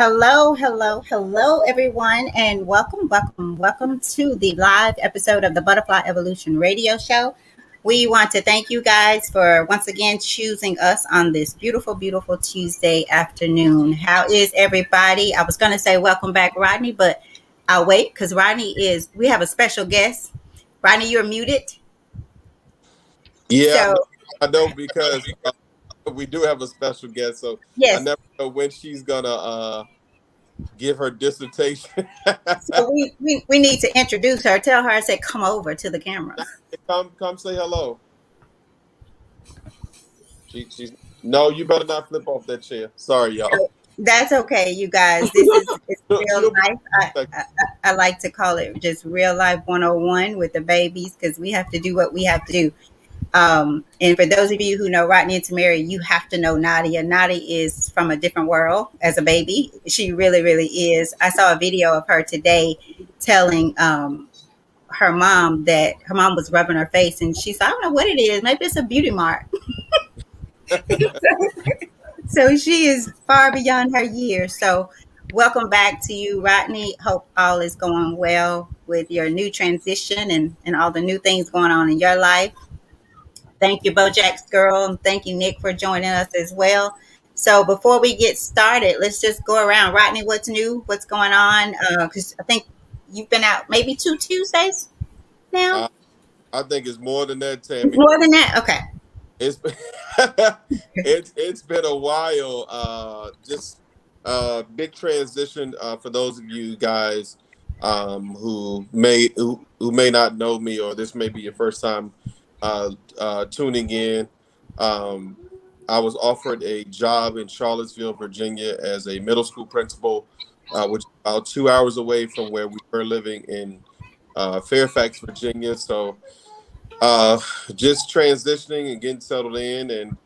Hello, everyone, and welcome to the live episode of the Butterfly Evolution Radio Show. We want to thank you guys for once again choosing us on this beautiful Tuesday afternoon. How is everybody? I was going to say welcome back, Rodney, but I'll wait because we have a special guest. Rodney, you're muted. Yeah, So, I know because we do have a special guest, so I yes, never know when she's gonna give her dissertation. so we need to introduce her. Tell her I said, come over to the camera. Come say hello. She's no, you better not flip off that chair. Sorry, y'all. That's okay, you guys. This is it's real She'll be life. I like to call it just real life 101 with the babies because we have to do what we have to do. And for those of you who know Rodney and Tamara, you have to know Nadia. Nadia is from a different world as a baby. She really is. I saw a video of her today telling her mom that her mom was rubbing her face and she said, I don't know what it is. Maybe it's a beauty mark. So she is far beyond her years. So welcome back to you, Rodney. Hope all is going well with your new transition and all the new things going on in your life. Thank you, Bojack's girl, and thank you, Nick, for joining us as well. So before we get started, let's just go around. Rodney, what's new? What's going on? Because I think you've been out maybe 2 Tuesdays now. I think it's more than that, Tammy. More than that? Okay. It's been it's been a while. Just big transition for those of you guys who may not know me, or this may be your first time tuning in. I was offered a job in Charlottesville, Virginia, as a middle school principal, which is about 2 hours away from where we were living in Fairfax, Virginia. So just transitioning and getting settled in, and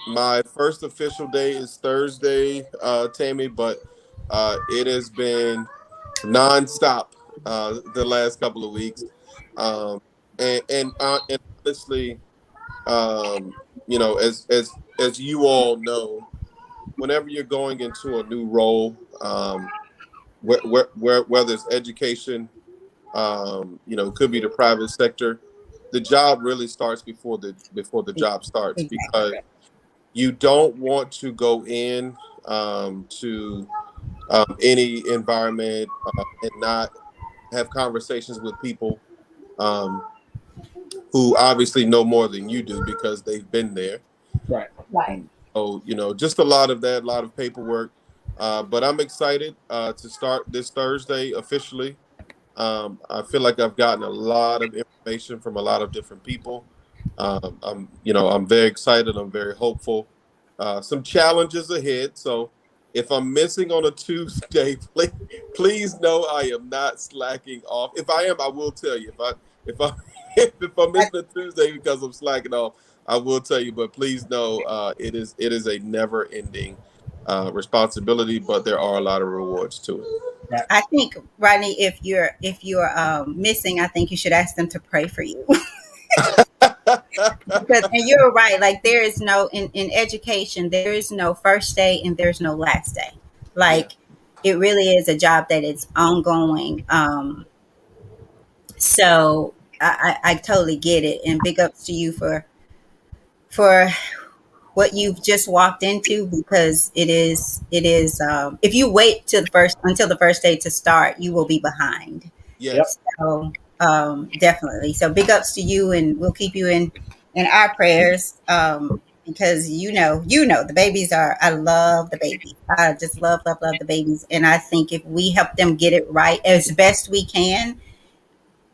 my first official day is Thursday, Tammy, but it has been nonstop the last couple of weeks, and honestly, as you all know, whenever you're going into a new role, whether it's education, it could be the private sector. The job really starts before the job starts, because you don't want to go in to any environment and not have conversations with people who obviously know more than you do because they've been there. Right. So, just a lot of that, a lot of paperwork. But I'm excited to start this Thursday officially. I feel like I've gotten a lot of information from a lot of different people. I'm very excited. I'm very hopeful. Some challenges ahead. So if I'm missing on a Tuesday, please know I am not slacking off. If I am, I will tell you. If I'm missing a Tuesday because I'm slacking off, I will tell you. But please know it is a never ending responsibility, but there are a lot of rewards to it. I think, Rodney, if you're missing, I think you should ask them to pray for you. And you're right. Like there is no in education, there is no first day and there's no last day. Like it really is a job that is ongoing. So I totally get it, and big ups to you for what you've just walked into, because it is if you wait until the first day to start, you will be behind. Yes. So definitely. So big ups to you, and we'll keep you in our prayers, because the babies I love the babies. I just love the babies, and I think if we help them get it right as best we can,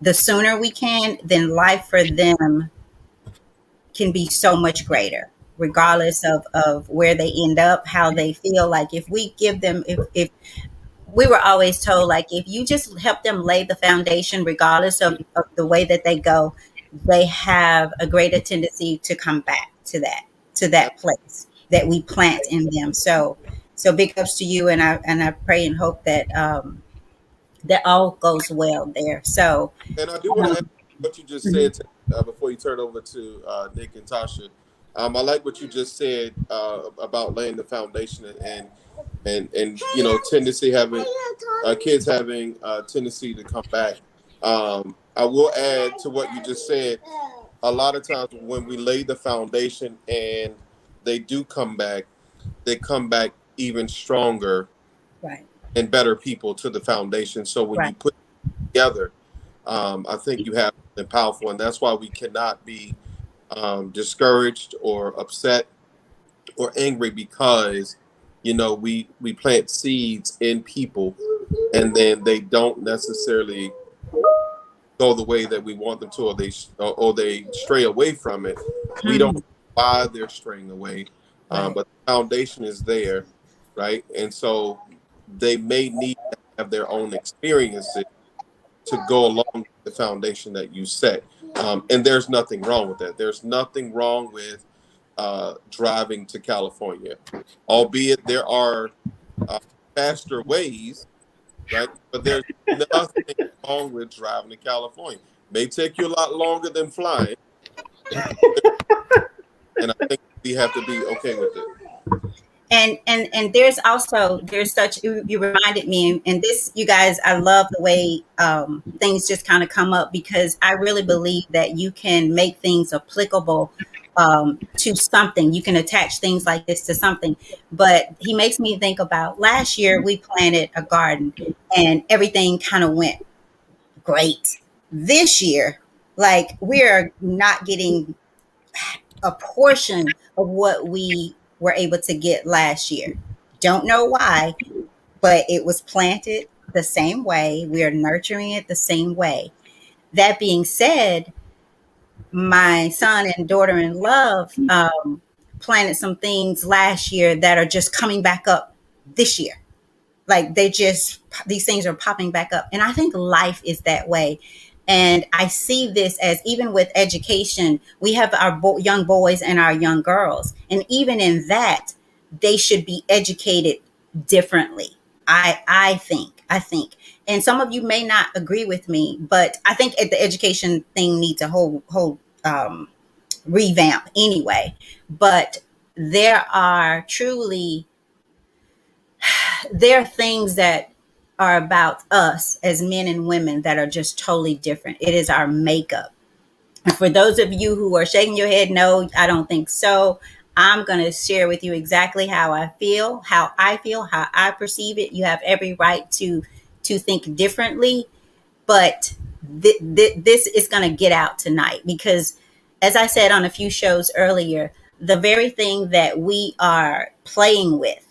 the sooner we can, then life for them can be so much greater, regardless of where they end up, how they feel. Like if we give them, if we were always told, like if you just help them lay the foundation, regardless of the way that they go, they have a greater tendency to come back to that place that we plant in them. So big ups to you, and I pray and hope that that all goes well there. And I do want to add what you just said before you turn over to Nick and Tasha. I like what you just said about laying the foundation and you know tendency having kids having tendency to come back. I will add to what you just said. A lot of times when we lay the foundation and they do come back, they come back even stronger Right. and better people to the foundation. So when Right. you put it together, I think you have something powerful, and that's why we cannot be discouraged or upset or angry because you know we plant seeds in people and then they don't necessarily go the way that we want them to, or they stray away from it. We don't know Mhm. why they're straying away, Right. but the foundation is there, right? And so they may need to have their own experiences to go along with the foundation that you set. And there's nothing wrong with that. There's nothing wrong with driving to California, albeit there are uh, faster ways, right? But there's nothing wrong with driving to California. May take you a lot longer than flying, and I think we have to be okay with it. And there's also there's such you reminded me, and this, you guys, I love the way things just kind of come up, because I really believe that you can make things applicable to something. You can attach things like this to something. But he makes me think about last year we planted a garden and everything kind of went great. This year, like, we're not getting a portion of what we were able to get last year. Don't know why, but it was planted the same way. We are nurturing it the same way. That being said, my son and daughter in love planted some things last year that are just coming back up this year. Like, they just, these things are popping back up. And I think life is that way. And I see this as, even with education, we have our young boys and our young girls. And even in that, they should be educated differently. I think. And some of you may not agree with me, but I think the education thing needs a whole um, revamp anyway. But there are truly, there are things that are about us as men and women that are just totally different. It is our makeup. And for those of you who are shaking your head, no, I don't think so. I'm going to share with you exactly how I feel, how I perceive it. You have every right to think differently, but this is going to get out tonight, because, as I said on a few shows earlier, the very thing that we are playing with,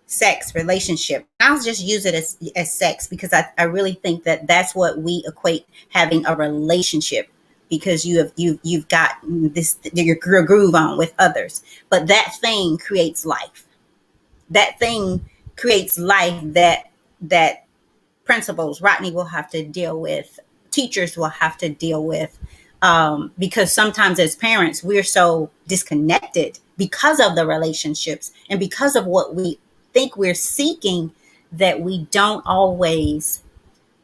sex, relationship. I'll just use it as sex, because I really think that that's what we equate having a relationship, because you've got this your groove on with others. But that thing creates life. That thing creates life that principals, Rodney, will have to deal with, teachers will have to deal with, because sometimes as parents, we're so disconnected because of the relationships and because of what we think we're seeking, that we don't always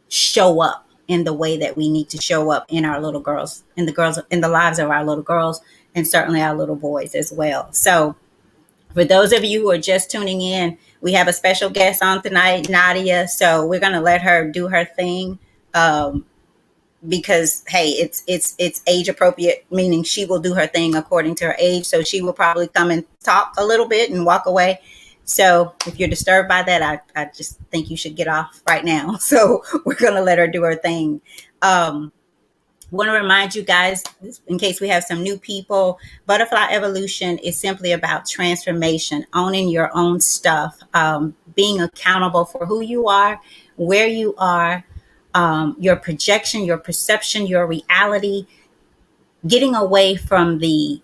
show up in the way that we need to show up in our little girls, in the lives of our little girls, and certainly our little boys as well. So for those of you who are just tuning in, we have a special guest on tonight, Nadia. So we're going to let her do her thing, um, because hey, it's age appropriate, meaning she will do her thing according to her age. So she will probably come and talk a little bit and walk away. So if you're disturbed by that, I just think you should get off right now. So we're going to let her do her thing. Want to remind you guys, in case we have some new people, butterfly evolution is simply about transformation, owning your own stuff, being accountable for who you are, where you are, your projection, your perception, your reality, getting away from the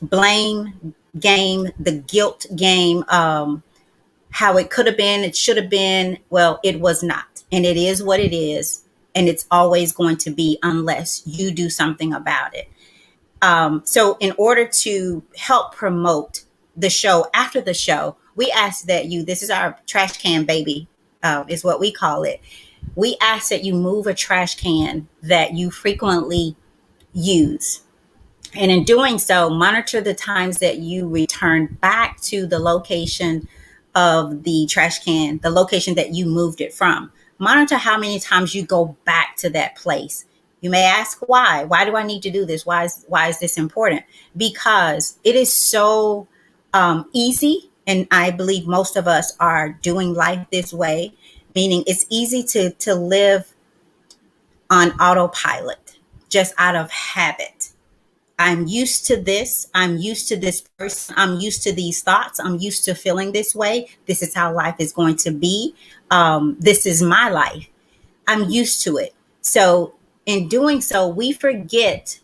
blame game, the guilt game, how it could have been, it should have been. Well, it was not. And it is what it is. And it's always going to be, unless you do something about it. So, in order to help promote the show after the show, we ask that you, this is our trash can baby, is what we call it. We ask that you move a trash can that you frequently use. And in doing so, monitor the times that you return back to the location of the trash can, the location that you moved it from. Monitor how many times you go back to that place. You may ask why. Why do I need to do this? Why is this important? Because it is so easy, and I believe most of us are doing life this way. Meaning, it's easy to live on autopilot, just out of habit. I'm used to this. I'm used to this person. I'm used to these thoughts. I'm used to feeling this way. This is how life is going to be. This is my life. I'm used to it. So, in doing so, we forget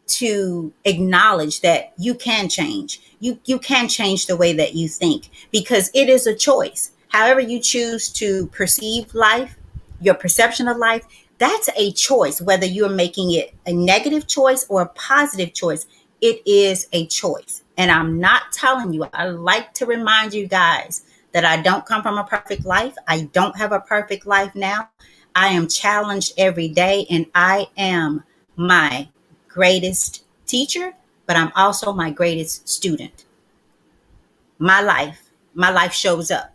to acknowledge that you can change. You can change the way that you think, because it is a choice. However you choose to perceive life, your perception of life, that's a choice. Whether you're making it a negative choice or a positive choice, it is a choice. And I'm not telling you, I like to remind you guys that I don't come from a perfect life. I don't have a perfect life now. I am challenged every day, and I am my greatest teacher, but I'm also my greatest student. My life shows up.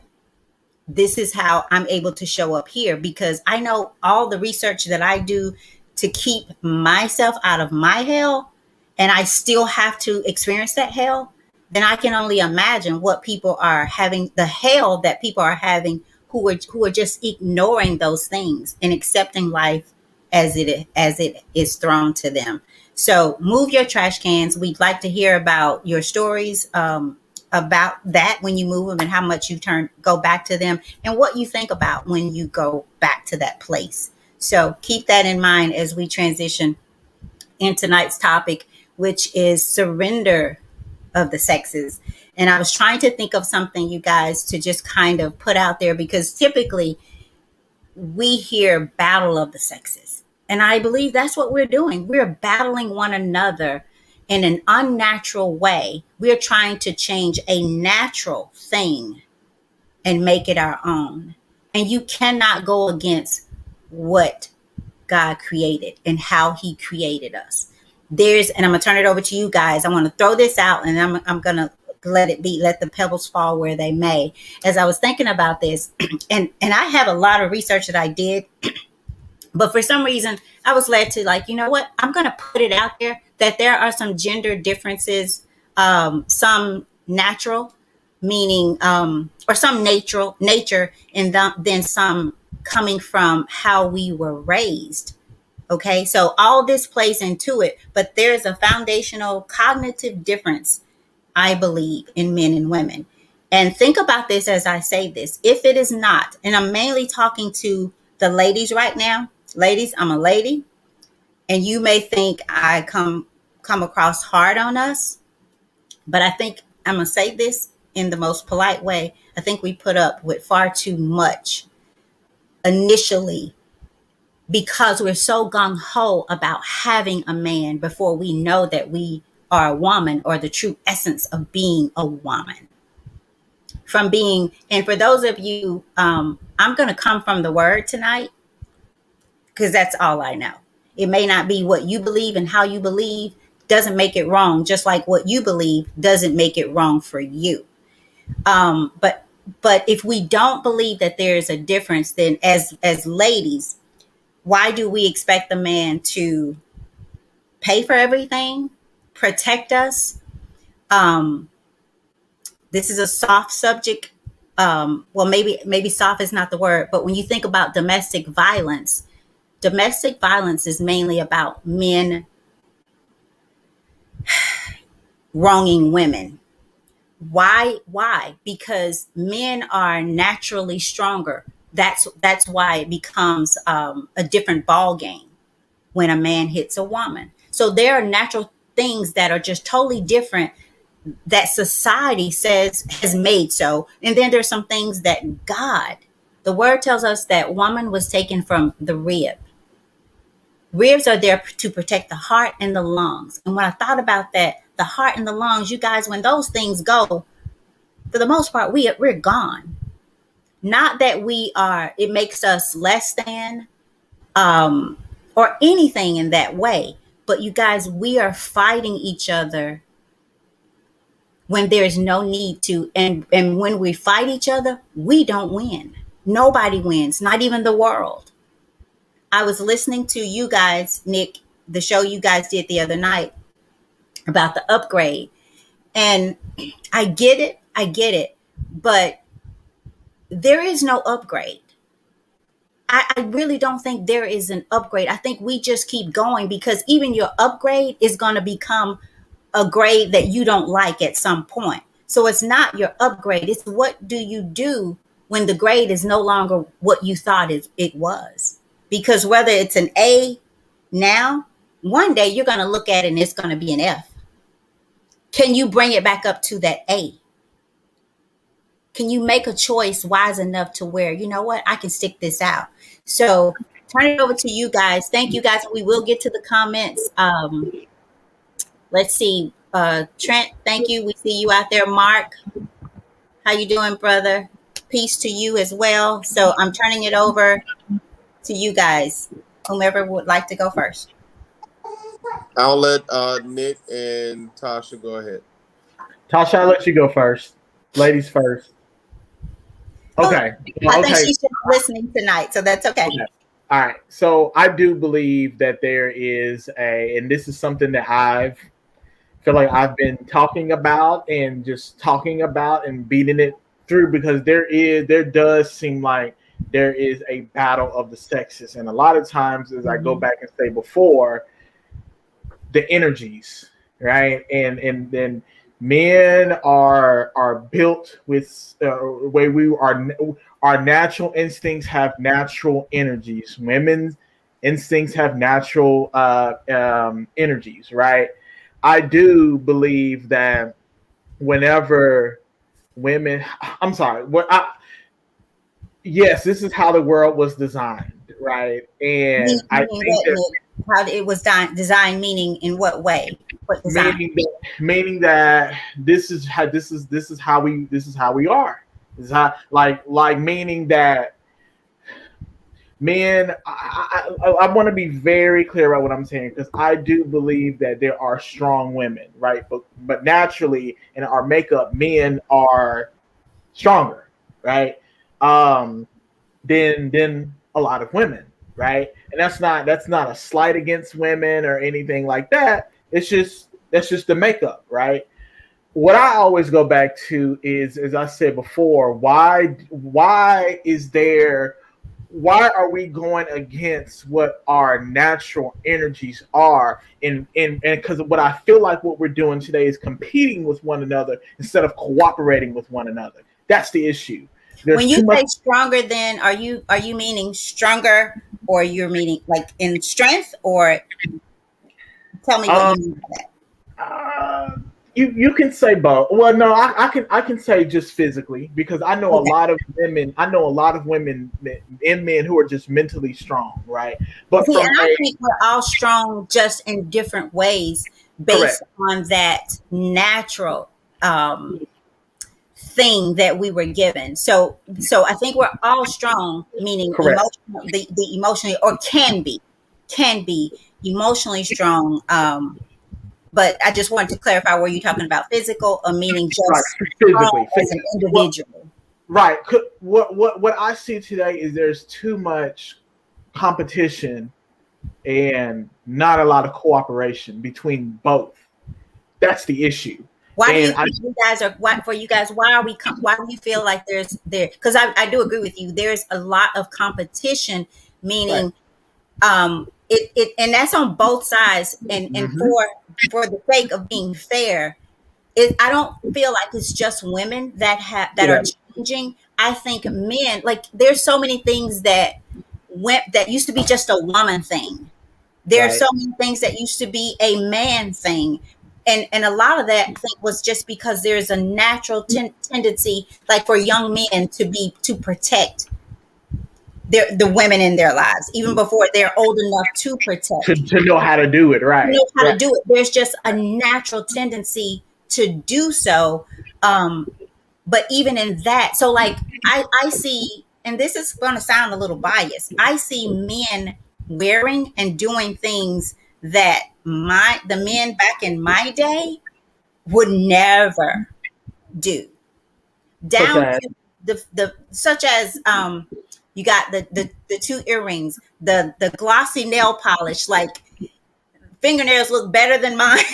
This is how I'm able to show up here, because I know all the research that I do to keep myself out of my hell, and I still have to experience that hell. Then I can only imagine what people are having, the hell that people are having, who are just ignoring those things and accepting life as it is thrown to them. So move your trash cans. We'd like to hear about your stories, about that when you move them, and how much you go back to them, and what you think about when you go back to that place. So keep that in mind as we transition in tonight's topic, which is surrender of the sexes. And I was trying to think of something, you guys, to just kind of put out there, because typically we hear battle of the sexes. And I believe that's what we're doing. We're battling one another in an unnatural way. We're trying to change a natural thing and make it our own. And you cannot go against what God created and how he created us. And I'm going to turn it over to you guys. I want to throw this out, and I'm going to let the pebbles fall where they may. As I was thinking about this, and I have a lot of research that I did, but for some reason I was led to, like, you know what? I'm going to put it out there that there are some gender differences, some natural, meaning, or some natural nature, and then some coming from how we were raised. Okay, so all this plays into it, but there's a foundational cognitive difference, I believe, in men and women. And think about this as I say this. If it is not, and I'm mainly talking to the ladies right now. Ladies, I'm a lady, and you may think I come across hard on us, but I think I'm gonna say this in the most polite way. I think we put up with far too much initially, because we're so gung ho about having a man before we know that we are a woman, or the true essence of being a woman. And for those of you, I'm going to come from the word tonight, because that's all I know. It may not be what you believe, and how you believe doesn't make it wrong, just like what you believe doesn't make it wrong for you. But if we don't believe that there is a difference, then as ladies, why do we expect the man to pay for everything, protect us? Um, this is a soft subject. Well, maybe soft is not the word, but when you think about domestic violence is mainly about men wronging women. Why? Because men are naturally stronger. That's why it becomes a different ball game when a man hits a woman. So there are natural things that are just totally different, that society says has made so. And then there's some things that the word tells us that woman was taken from the rib. Ribs are there to protect the heart and the lungs. And when I thought about that, the heart and the lungs, you guys, when those things go, for the most part, we're gone. Not that it makes us less than, or anything in that way. But you guys, we are fighting each other when there's no need to. And when we fight each other, we don't win. Nobody wins, not even the world. I was listening to you guys, Nick, the show you guys did the other night about the upgrade. And I get it. I get it. But there is no upgrade. I really don't think there is an upgrade. I think we just keep going, because even your upgrade is going to become a grade that you don't like at some point. So it's not your upgrade. It's what do you do when the grade is no longer what you thought it was. Because whether it's an A now, one day you're going to look at it and it's going to be an F. Can you bring it back up to that A? Can you make a choice wise enough to where, you know what, I can stick this out? So turn it over to you guys. Thank you guys. We will get to the comments. Let's see. Trent, thank you. We see you out there. Mark, how you doing, brother? Peace to you as well. So I'm turning it over to you guys. Whomever would like to go first. I'll let Nick and Tasha go ahead. Tasha, I'll let you go first. Ladies first. Okay. I think she's just listening tonight, so that's okay. All right. So I do believe that there is and this is something that feel like I've been talking about and just talking about and beating it through, because there does seem like there is a battle of the sexes. And a lot of times, as I go back and say before, the energies, right? And then men are built with way we are. Our natural instincts have natural energies. Women's instincts have natural energies, right? I do believe that whenever women, I'm sorry, yes, this is how the world was designed, right? And I think that how it was designed, meaning in what way? What design? Meaning that this is how we are. This is how, like meaning that men, I want to be very clear about what I'm saying, because I do believe that there are strong women, right? But naturally in our makeup, men are stronger, right? Than a lot of women, right? And that's not a slight against women or anything like that. That's just the makeup, right? What I always go back to is, as I said before, why are we going against what our natural energies are? And because what I feel like what we're doing today is competing with one another instead of cooperating with one another. That's the issue. When you say stronger, then are you meaning stronger, or you're meaning like in strength, or tell me what you mean by that? You can say both. Well, no, I can say just physically, because I know a lot of women. I know a lot of women and men who are just mentally strong, right? But see, and I think we're all strong, just in different ways, based on that natural thing that we were given. So I think we're all strong, meaning the emotionally, or can be emotionally strong. But I just wanted to clarify, were you talking about physical, or meaning just physically as an individual? Right. What I see today is there's too much competition and not a lot of cooperation between both. That's the issue. Why do you think you guys are? Why do you feel like there's there? Because I do agree with you. There's a lot of competition, meaning it and that's on both sides. And for the sake of being fair, I don't feel like it's just women that are changing. I think men, like, there's so many things that used to be just a woman thing. There are so many things that used to be a man thing. And a lot of that, I think, was just because there's a natural tendency, like, for young men to protect the women in their lives, even before they're old enough to protect. To know how to do it, right? To know how to do it. There's just a natural tendency to do so. But even in that, so like I see, and this is going to sound a little biased, I see men wearing and doing things that the men back in my day would never do. Such Down as to the such as you got the two earrings, the glossy nail polish, like fingernails look better than mine.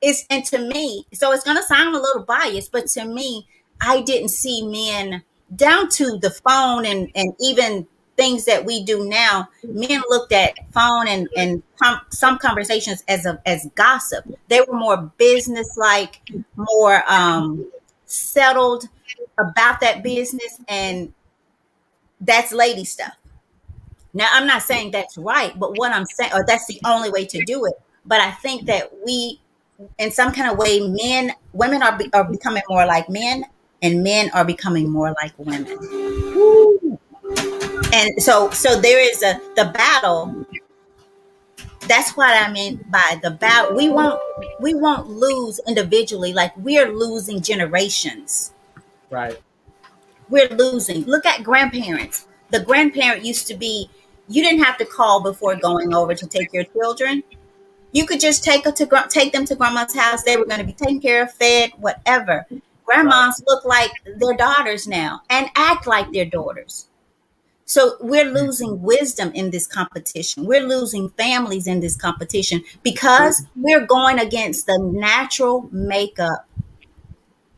It's and to me, so it's gonna sound a little biased, but to me, I didn't see men down to the phone and even things that we do now. Men looked at phone and some conversations as gossip. They were more business like, more settled about that business, and that's lady stuff. Now, I'm not saying that's right, but what I'm saying, or that's the only way to do it. But I think that we, in some kind of way, women are becoming more like men, and men are becoming more like women. And so there is the battle. That's what I mean by the battle. We won't lose individually, like we're losing generations. right, We're losing. Look at grandparents. The grandparent used to be, you didn't have to call before going over to take your children. You could just take them to grandma's house. They were going to be taken care of, fed, whatever. right, Grandmas look like their daughters now and act like their daughters. So we're losing wisdom in this competition. We're losing families in this competition because we're going against the natural makeup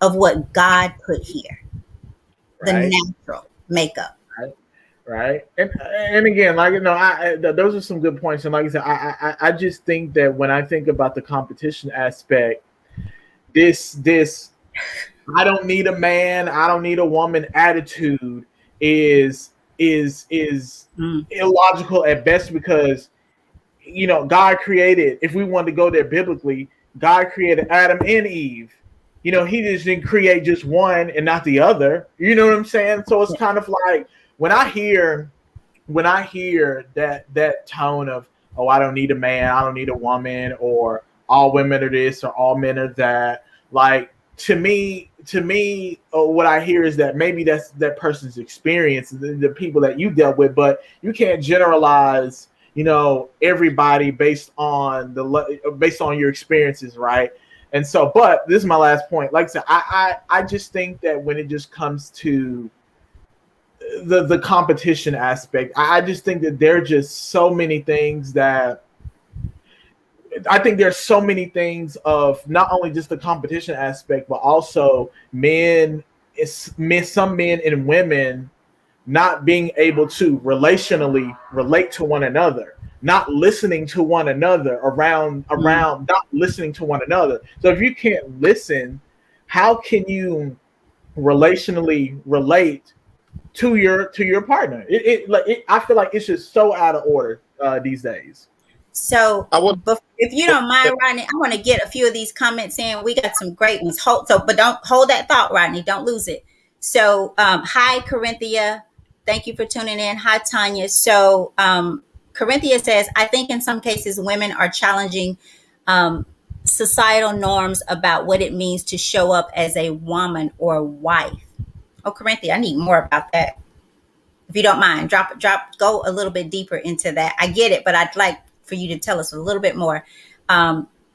of what God put here. The right. natural makeup. Right. Right. And again, like those are some good points. And like I said, I just think that when I think about the competition aspect, this I don't need a man, I don't need a woman attitude is Mm, illogical at best because God created. If we want to go there biblically, God created Adam and Eve. He just didn't create just one and not the other. You know what I'm saying? So it's kind of like when I hear that tone of, oh, I don't need a man, I don't need a woman, or all women are this or all men are that. Like to me, what I hear is that maybe that's that person's experience, the people that you dealt with, but you can't generalize, everybody based on your experiences, right? And so, but this is my last point. Like I said, I just think that when it just comes to the competition aspect, I just think that there are just so many things that I think there's so many things of not only just the competition aspect, but also some men and women not being able to relationally relate to one another, not listening to one another mm. not listening to one another. So if you can't listen, how can you relationally relate to your partner? I feel like it's just so out of order these days. So, I want. if you don't mind, Rodney, I want to get a few of these comments in. We got some great ones. But don't hold that thought, Rodney. Don't lose it. So, hi, Corinthia. Thank you for tuning in. Hi, Tanya. So, Corinthia says, I think in some cases women are challenging um, societal norms about what it means to show up as a woman or wife. Oh, Corinthia, I need more about that. If you don't mind, go a little bit deeper into that. I get it, but I'd like for you to tell us a little bit more.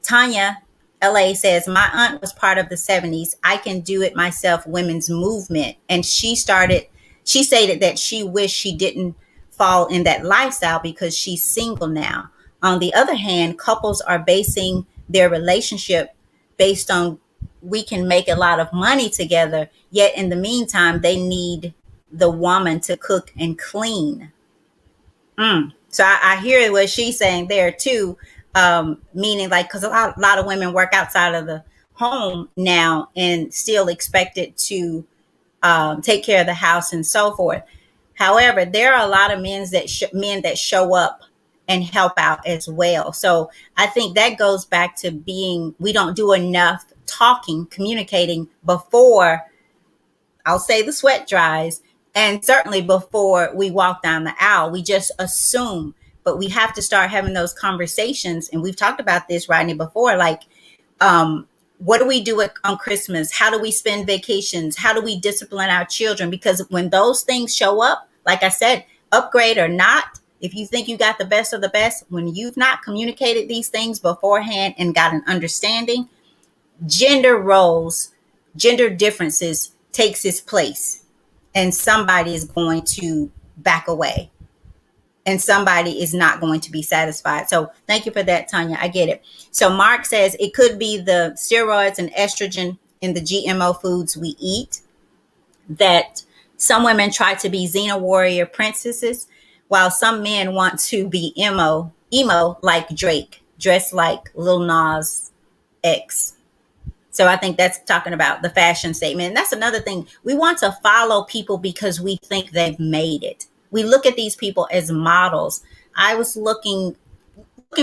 Tanya LA says, my aunt was part of the 70s. I can do it myself women's movement. And she stated that she wished she didn't fall in that lifestyle because she's single now. On the other hand, couples are basing their relationship based on we can make a lot of money together, yet in the meantime, they need the woman to cook and clean. So I hear what she's saying there too, meaning like because a lot of women work outside of the home now and still expected to take care of the house and so forth. However, there are a lot of men that show up and help out as well. So I think that goes back to we don't do enough talking, communicating before I'll say the sweat dries. And certainly before we walk down the aisle, we just assume, but we have to start having those conversations. And we've talked about this, Rodney, before, like, what do we do on Christmas? How do we spend vacations? How do we discipline our children? Because when those things show up, like I said, upgrade or not, if you think you got the best of the best, when you've not communicated these things beforehand and got an understanding, gender roles, gender differences takes its place, and somebody is going to back away, and somebody is not going to be satisfied. So thank you for that, Tanya. I get it. So Mark says it could be the steroids and estrogen in the GMO foods we eat, that some women try to be Xena warrior princesses, while some men want to be emo like Drake, dressed like Lil Nas X. So I think that's talking about the fashion statement. And that's another thing. We want to follow people because we think they've made it. We look at these people as models. I was looking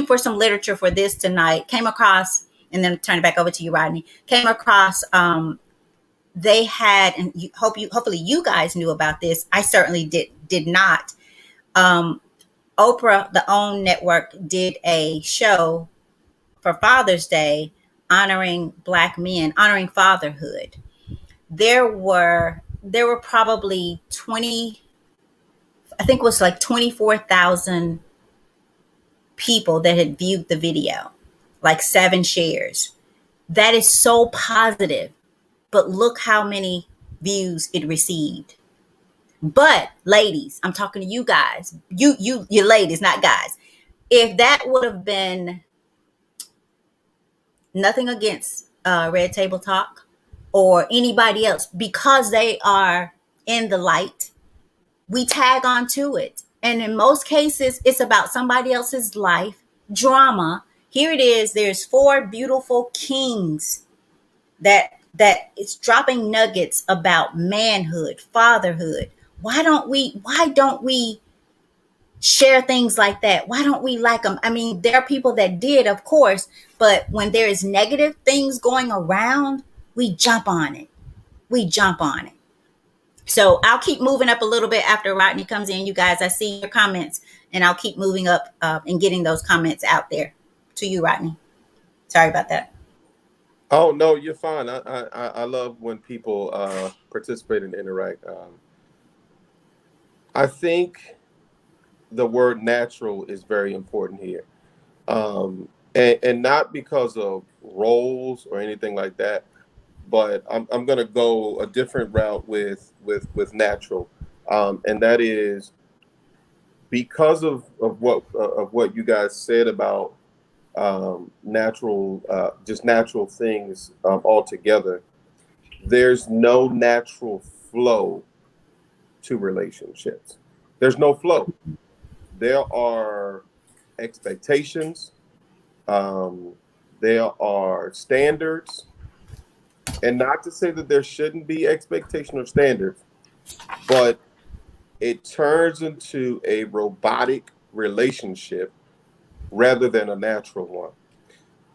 for some literature for this tonight. Came across, and then turn it back over to you, Rodney. Came across they had, and hopefully you guys knew about this. I certainly did not. Oprah, the OWN network, did a show for Father's Day honoring Black men, honoring fatherhood. There were probably 20, I think it was like 24,000 people that had viewed the video, like 7 shares. That is so positive, but look how many views it received. But ladies, I'm talking to you guys, you ladies, not guys. If that would have been, nothing against Red Table Talk or anybody else, because they are in the light, we tag on to it. And in most cases, it's about somebody else's life drama. Here it is. There's 4 beautiful kings that it's dropping nuggets about manhood, fatherhood. Why don't we share things like that? Why don't we like them? I mean, there are people that did, of course, but when there is negative things going around, we jump on it. We jump on it. So I'll keep moving up a little bit after Rodney comes in. You guys, I see your comments, and I'll keep moving up and getting those comments out there to you, Rodney. Sorry about that. Oh no, you're fine. I love when people participate and interact. I think the word natural is very important here, and not because of roles or anything like that, but I'm going to go a different route with natural, and that is because of what you guys said about natural, just natural things altogether. There's no natural flow to relationships. There's no flow. There are expectations. Um, there are standards, and not to say that there shouldn't be expectation or standards, but it turns into a robotic relationship rather than a natural one.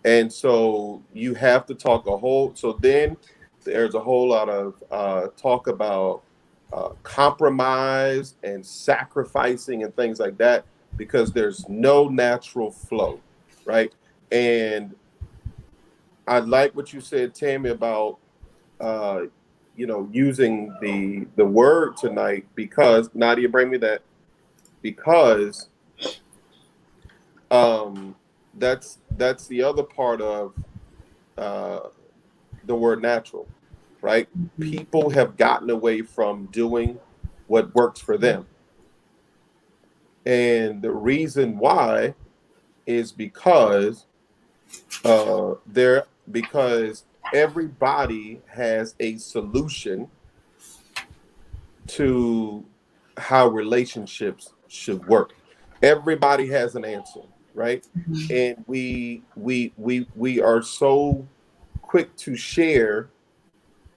And so you have to talk a whole. So then there's a whole lot of talk about compromise and sacrificing and things like that because there's no natural flow, right? And I like what you said, Tammy, about uh, using the word tonight because Nadia, bring me that because that's the other part of uh, the word natural, right? People have gotten away from doing what works for them. And the reason why is because everybody has a solution to how relationships should work. Everybody has an answer, right? And we are so quick to share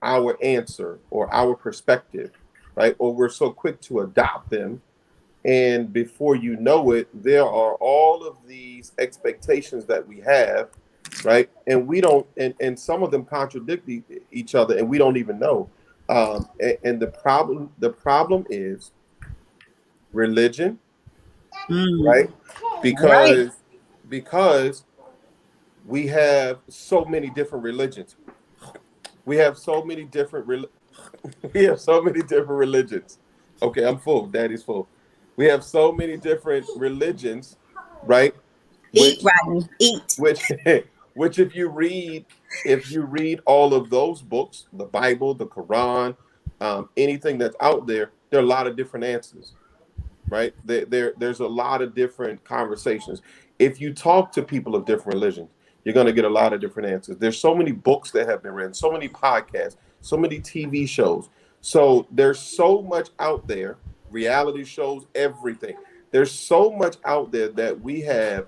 our answer or our perspective, right? Or we're so quick to adopt them. And before you know it, there are all of these expectations that we have, right? And we don't, and some of them contradict each other, and we don't even know. And the problem is religion, Mm, right? right. Because we have so many different religions. We have so many different we have so many different religions. Okay, I'm full. Daddy's full. we have so many different religions, right? Eat, Which Rodney, eat. which which if you read all of those books, the Bible, the Quran, anything that's out there, there are a lot of different answers, right? There's a lot of different conversations. If you talk to people of different religions, you're going to get a lot of different answers. There's so many books that have been written, so many podcasts, so many TV shows. So there's so much out there, reality shows, everything. There's so much out there that we have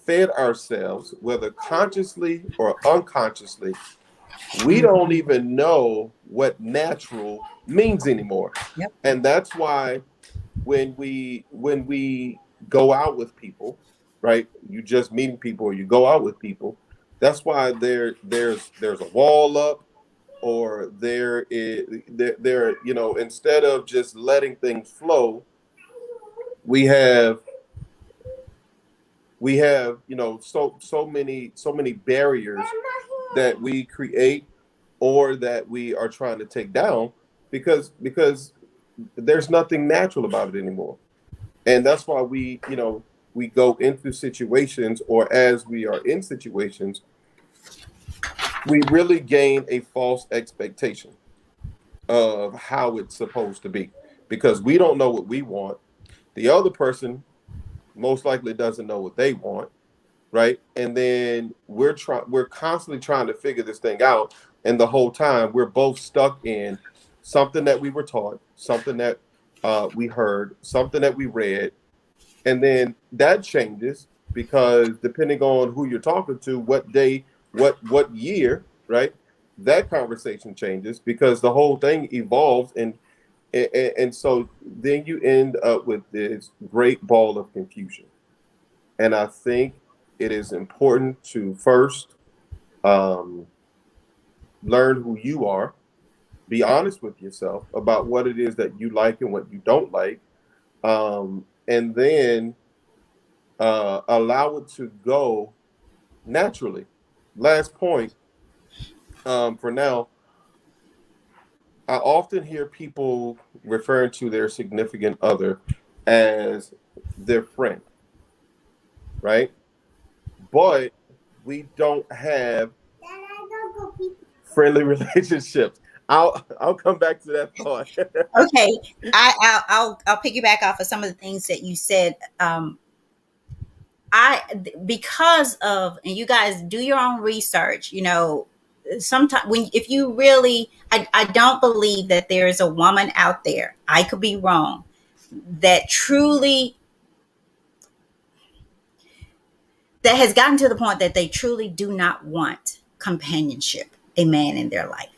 fed ourselves, whether consciously or unconsciously. We don't even know what natural means anymore. Yep. And that's why when we go out with people, right? You just meeting people or you go out with people, that's why there's a wall up, or instead of just letting things flow, we have so many barriers that we create or that we are trying to take down because there's nothing natural about it anymore. And that's why we go into situations, or as we are in situations, we really gain a false expectation of how it's supposed to be, because we don't know what we want. The other person most likely doesn't know what they want, right? And then we're constantly trying to figure this thing out, and the whole time we're both stuck in something that we were taught, something that we heard, something that we read, and then that changes because depending on who you're talking to, what day, what year, right? That conversation changes because the whole thing evolves, and so then you end up with this great ball of confusion. And I think it is important to first um, learn who you are, be honest with yourself about what it is that you like and what you don't like, and then allow it to go naturally. Last point, for now, I often hear people referring to their significant other as their friend, right? But we don't have friendly relationships. I'll come back to that thought. Okay, I'll piggyback off of some of the things that you said. I because of, and you guys do your own research. Sometimes when if you really, I don't believe that there is a woman out there. I could be wrong. That truly that has gotten to the point that they truly do not want companionship, a man in their life.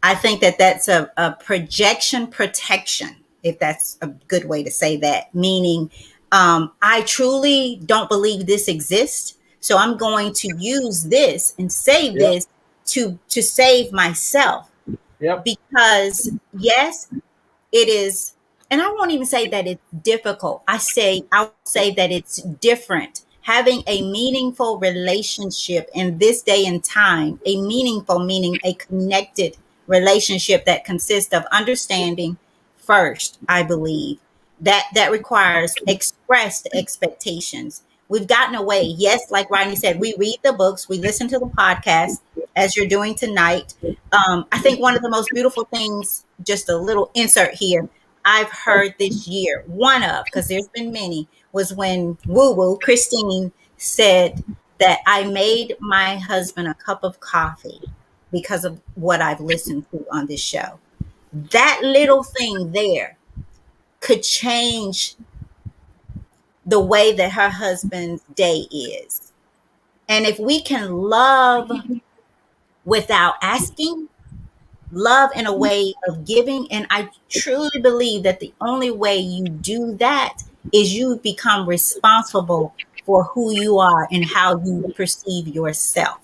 I think that that's a projection protection, if that's a good way to say that. Meaning, I truly don't believe this exists, so I'm going to use this and save Yep. this to save myself. Yep. Because yes, it is, and I won't even say that it's difficult. I'll say that it's different. Having a meaningful relationship in this day and time, a meaningful meaning a connected relationship that consists of understanding first, I believe. That requires expressed expectations. We've gotten away. Yes, like Rodney said, we read the books, we listen to the podcast as you're doing tonight. I think one of the most beautiful things, just a little insert here, I've heard this year, one of, because there's been many, was when Woo Woo, Christine, said that I made my husband a cup of coffee because of what I've listened to on this show. That little thing there could change the way that her husband's day is. And if we can love without asking, love in a way of giving. And I truly believe that the only way you do that is you become responsible for who you are and how you perceive yourself.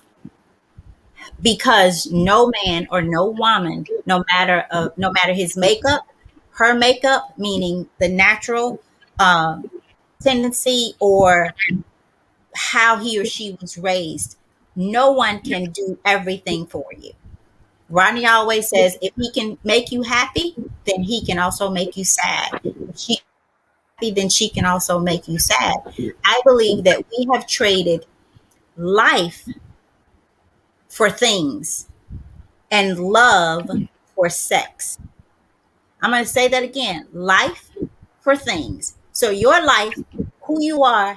Because no man or no woman, no matter his makeup, her makeup, meaning the natural um, tendency or how he or she was raised, no one can do everything for you. Rodney always says if he can make you happy, then he can also make you sad. If she then she can also make you sad. I believe that we have traded life for things and love for sex. I'm going to say that again: life for things. So, your life, who you are,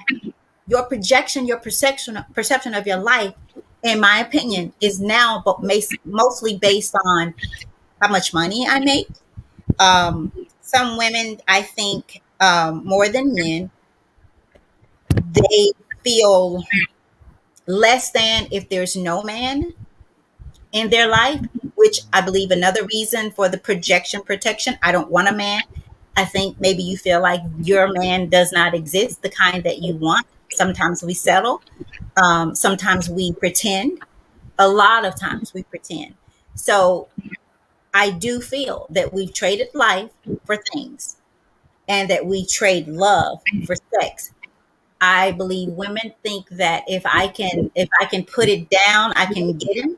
your projection, your perception of your life, in my opinion, is now mostly based on how much money I make. Some women, I think, more than men, they feel less than if there's no man in their life, which I believe another reason for the projection protection. I don't want a man. I think maybe you feel like your man does not exist, the kind that you want. Sometimes we settle. Sometimes we pretend. A lot of times we pretend. So I do feel that we've traded life for things and that we trade love for sex. I believe women think that if I can put it down, I can get him.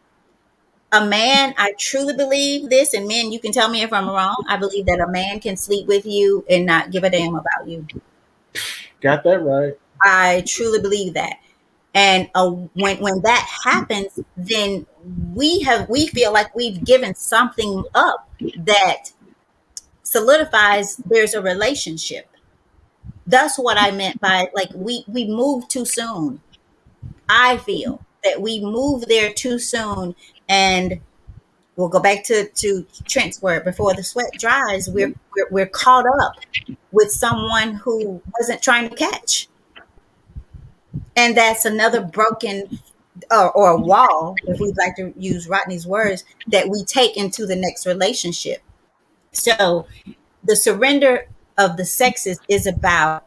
A man, I truly believe this, and men, you can tell me if I'm wrong. I believe that a man can sleep with you and not give a damn about you. Got that right. I truly believe that. And when that happens, then we feel like we've given something up that solidifies there's a relationship. That's what I meant by, like, we move too soon. I feel that we move there too soon, and we'll go back to Trent's word: before the sweat dries, we're caught up with someone who wasn't trying to catch, and that's another broken or a wall, if we'd like to use Rodney's words, that we take into the next relationship. So the surrender of the sexes is about,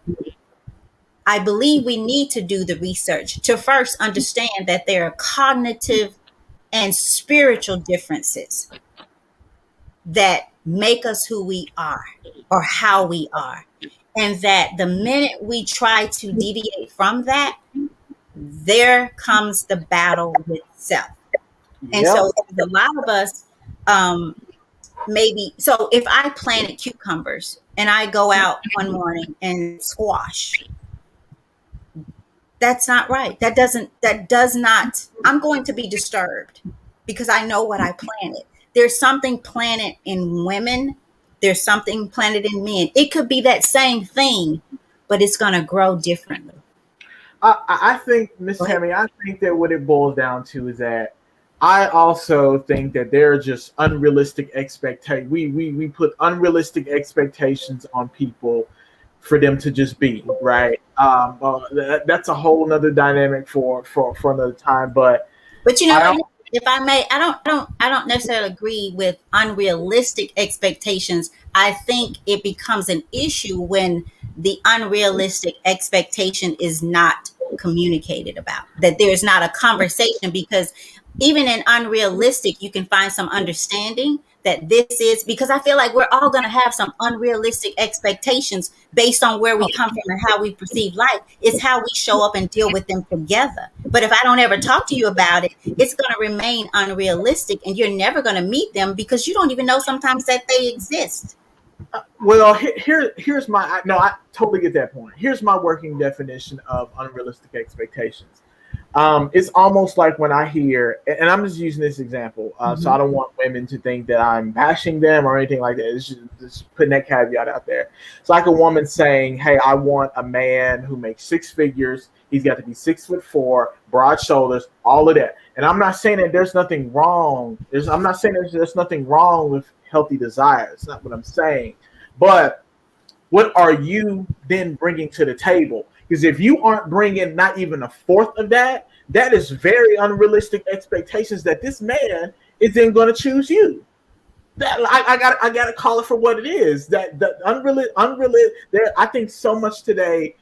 I believe we need to do the research to first understand that there are cognitive and spiritual differences that make us who we are or how we are. And that the minute we try to deviate from that, there comes the battle with self. And Yep. so there's a lot of us, maybe, so if I planted cucumbers and I go out one morning and squash, that's not right. That does not, I'm going to be disturbed because I know what I planted. There's something planted in women, there's something planted in men. It could be that same thing, but it's going to grow differently. I think, Miss Go ahead. Tammy, I think that what it boils down to is that I also think that there are just unrealistic expectations. We put unrealistic expectations on people for them to just be right. That's a whole nother dynamic for another time. But But you know I what? If I may, I don't necessarily agree with unrealistic expectations. I think it becomes an issue when the unrealistic expectation is not communicated about. That there's not a conversation, because even in unrealistic, you can find some understanding that this is, because I feel like we're all going to have some unrealistic expectations based on where we come from and how we perceive life. It's how we show up and deal with them together. But if I don't ever talk to you about it, it's going to remain unrealistic, and you're never going to meet them because you don't even know sometimes that they exist. Well, here's my no. I totally get that point. Here's my working definition of unrealistic expectations. It's almost like when I hear, and I'm just using this example, so I Mhm. don't want women to think that I'm bashing them or anything like that. It's just putting that caveat out there. It's like a woman saying, "Hey, I want a man who makes six figures. He's got to be 6'4", broad shoulders, all of that." And I'm not saying that there's nothing wrong. I'm not saying there's nothing wrong with healthy desire. It's not what I'm saying. But what are you then bringing to the table? Because if you aren't bringing not even a fourth of that, that is very unrealistic expectations that this man is then going to choose you. That I got to call it for what it is. That the unrealistic. There, I think so much today.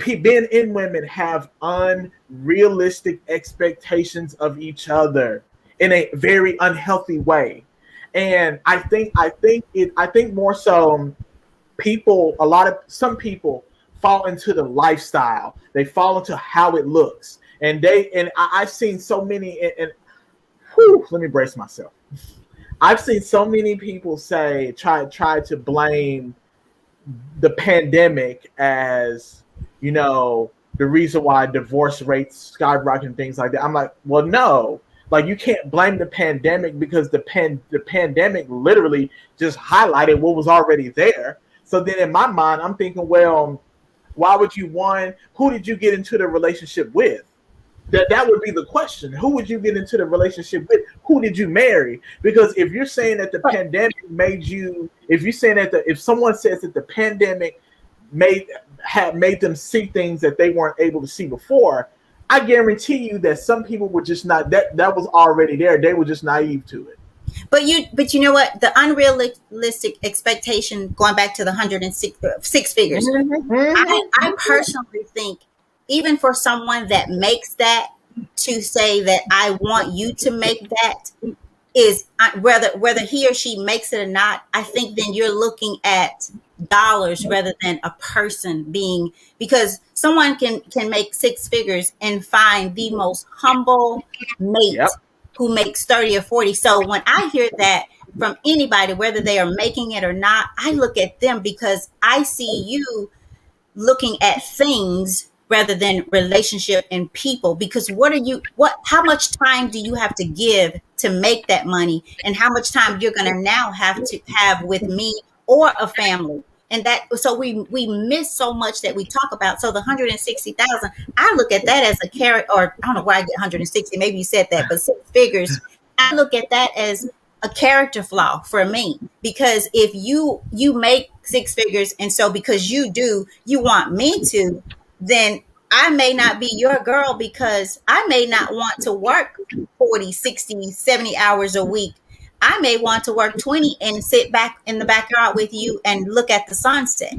Men and women have unrealistic expectations of each other in a very unhealthy way, and I think more so people, some people fall into the lifestyle. They fall into how it looks, and I've seen so many. And whew, let me brace myself. I've seen so many people try to blame the pandemic as, the reason why divorce rates skyrocket and things like that. I'm like, well, no, like you can't blame the pandemic because the pandemic literally just highlighted what was already there. So then in my mind, I'm thinking, well, why would you one? Who did you get into the relationship with? That would be the question. Who would you get into the relationship with? Who did you marry? Because if you're saying that the pandemic made you, if you're saying that if someone says that the pandemic made have made them see things that they weren't able to see before, I guarantee you that some people were just not that was already there. They were just naive to it. But you know what? The unrealistic expectation, going back to the 106 six figures. I personally think, even for someone that makes that, to say that I want you to make that, is whether he or she makes it or not. I think then you're looking at dollars rather than a person being, because someone can make six figures and find the most humble Yep. mate who makes 30 or 40. So when I hear that from anybody, whether they are making it or not, I look at them because I see you looking at things rather than relationship and people. Because how much time do you have to give to make that money, and how much time you're going to now have to have with me or a family? And that, so we miss so much that we talk about. So the 160,000, I look at that as a carrot, or I don't know why I get 160, maybe you said that, but six figures, I look at that as a character flaw for me. Because if you make six figures, and so because you want me to, then I may not be your girl, because I may not want to work 40, 60, 70 hours a week. I may want to work 20 and sit back in the backyard with you and look at the sunset.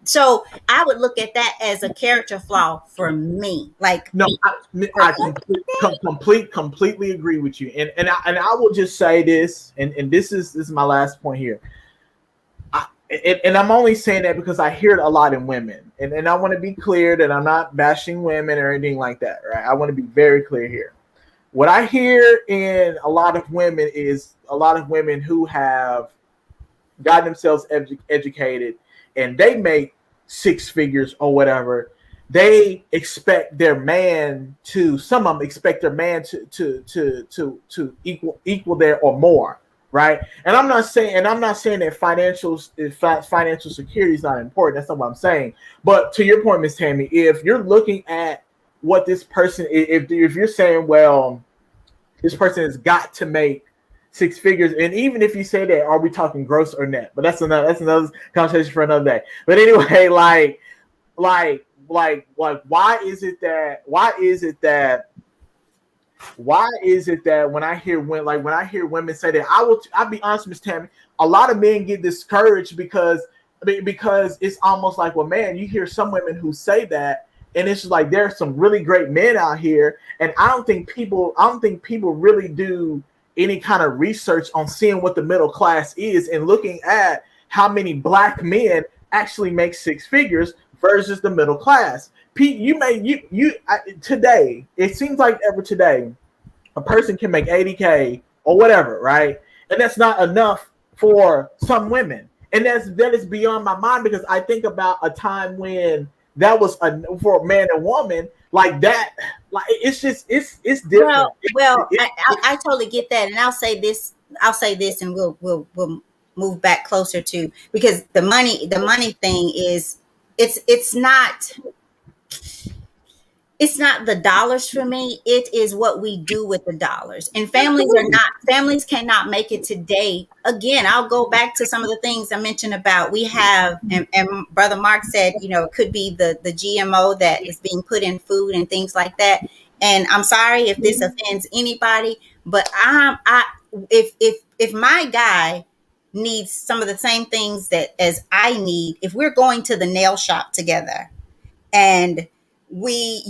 So I would look at that as a character flaw for me. Like, No, I completely agree with you, and I will just say this, and this is my last point here. And I'm only saying that because I hear it a lot in women, and I want to be clear that I'm not bashing women or anything like that, right? I want to be very clear here. What I hear in a lot of women is a lot of women who have gotten themselves educated and they make six figures or whatever. They expect their man to. Some of them expect their man to equal their or more, right? And I'm not saying that financial security is not important. That's not what I'm saying. But to your point, Miss Tammy, if you're looking at what this person, if you're saying, well, this person has got to make six figures, and even if you say that, are we talking gross or net? But that's another conversation for another day. But anyway, like why is it that when I hear women say that, I'll be honest, Miss Tammy, a lot of men get discouraged because it's almost like, well, man, you hear some women who say that, and it's just like there are some really great men out here, and I don't think people really do any kind of research on seeing what the middle class is and looking at how many black men actually make six figures versus the middle class. Pete, today, it seems like ever today, a person can make 80K or whatever, right? And that's not enough for some women. And that is beyond my mind, because I think about a time when that was for a man and woman like that. Like it's different. I totally get that, and I'll say this, and we'll move back closer to, because the money thing is, it's not the dollars for me. It is what we do with the dollars. And families cannot make it today. Again, I'll go back to some of the things I mentioned about, we have, and Brother Mark said, it could be the GMO that is being put in food and things like that. And I'm sorry if this offends anybody, but if my guy needs some of the same things that as I need, if we're going to the nail shop together, and we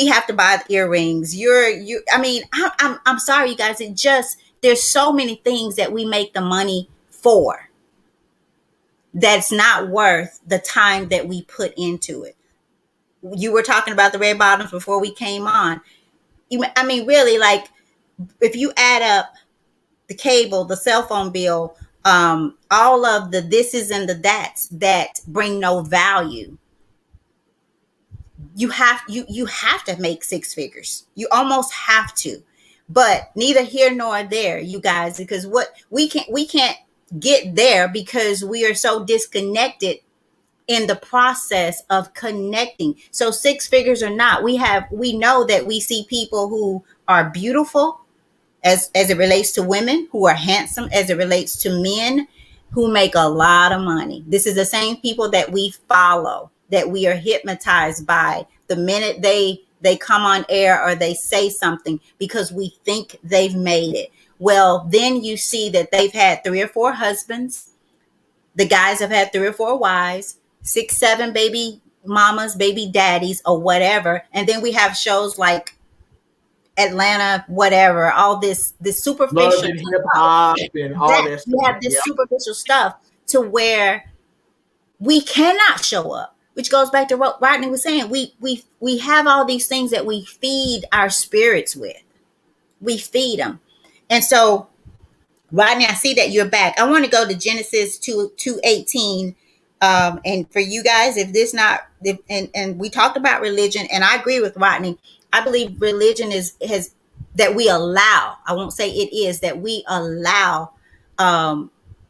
have to buy the earrings, I'm sorry, you guys, there's so many things that we make the money for that's not worth the time that we put into it. You were talking about the red bottoms before we came on. Really, like, if you add up the cable, the cell phone bill, All of the thises and the that's that bring no value. You have to make six figures. You almost have to. But neither here nor there, you guys, because what we can't get there because we are so disconnected in the process of connecting. So six figures or not, we know that we see people who are beautiful, as it relates to women, who are handsome, as it relates to men who make a lot of money. This is the same people that we follow, that we are hypnotized by the minute they come on air or they say something, because we think they've made it. Well, then you see that they've had three or four husbands. The guys have had three or four wives, six, seven baby mamas, baby daddies, or whatever. And then we have shows like Atlanta, whatever, all this Love superficial and hip hop and all that that you stuff. have this Yeah. superficial stuff to where we cannot show up, which goes back to what Rodney was saying. We have all these things that we feed our spirits with. We feed them. And so, Rodney, I see that you're back. I want to go to Genesis 2:18. And for you guys, if this not if, and we talked about religion, and I agree with Rodney. I believe religion is has that we allow. I won't say it is that we allow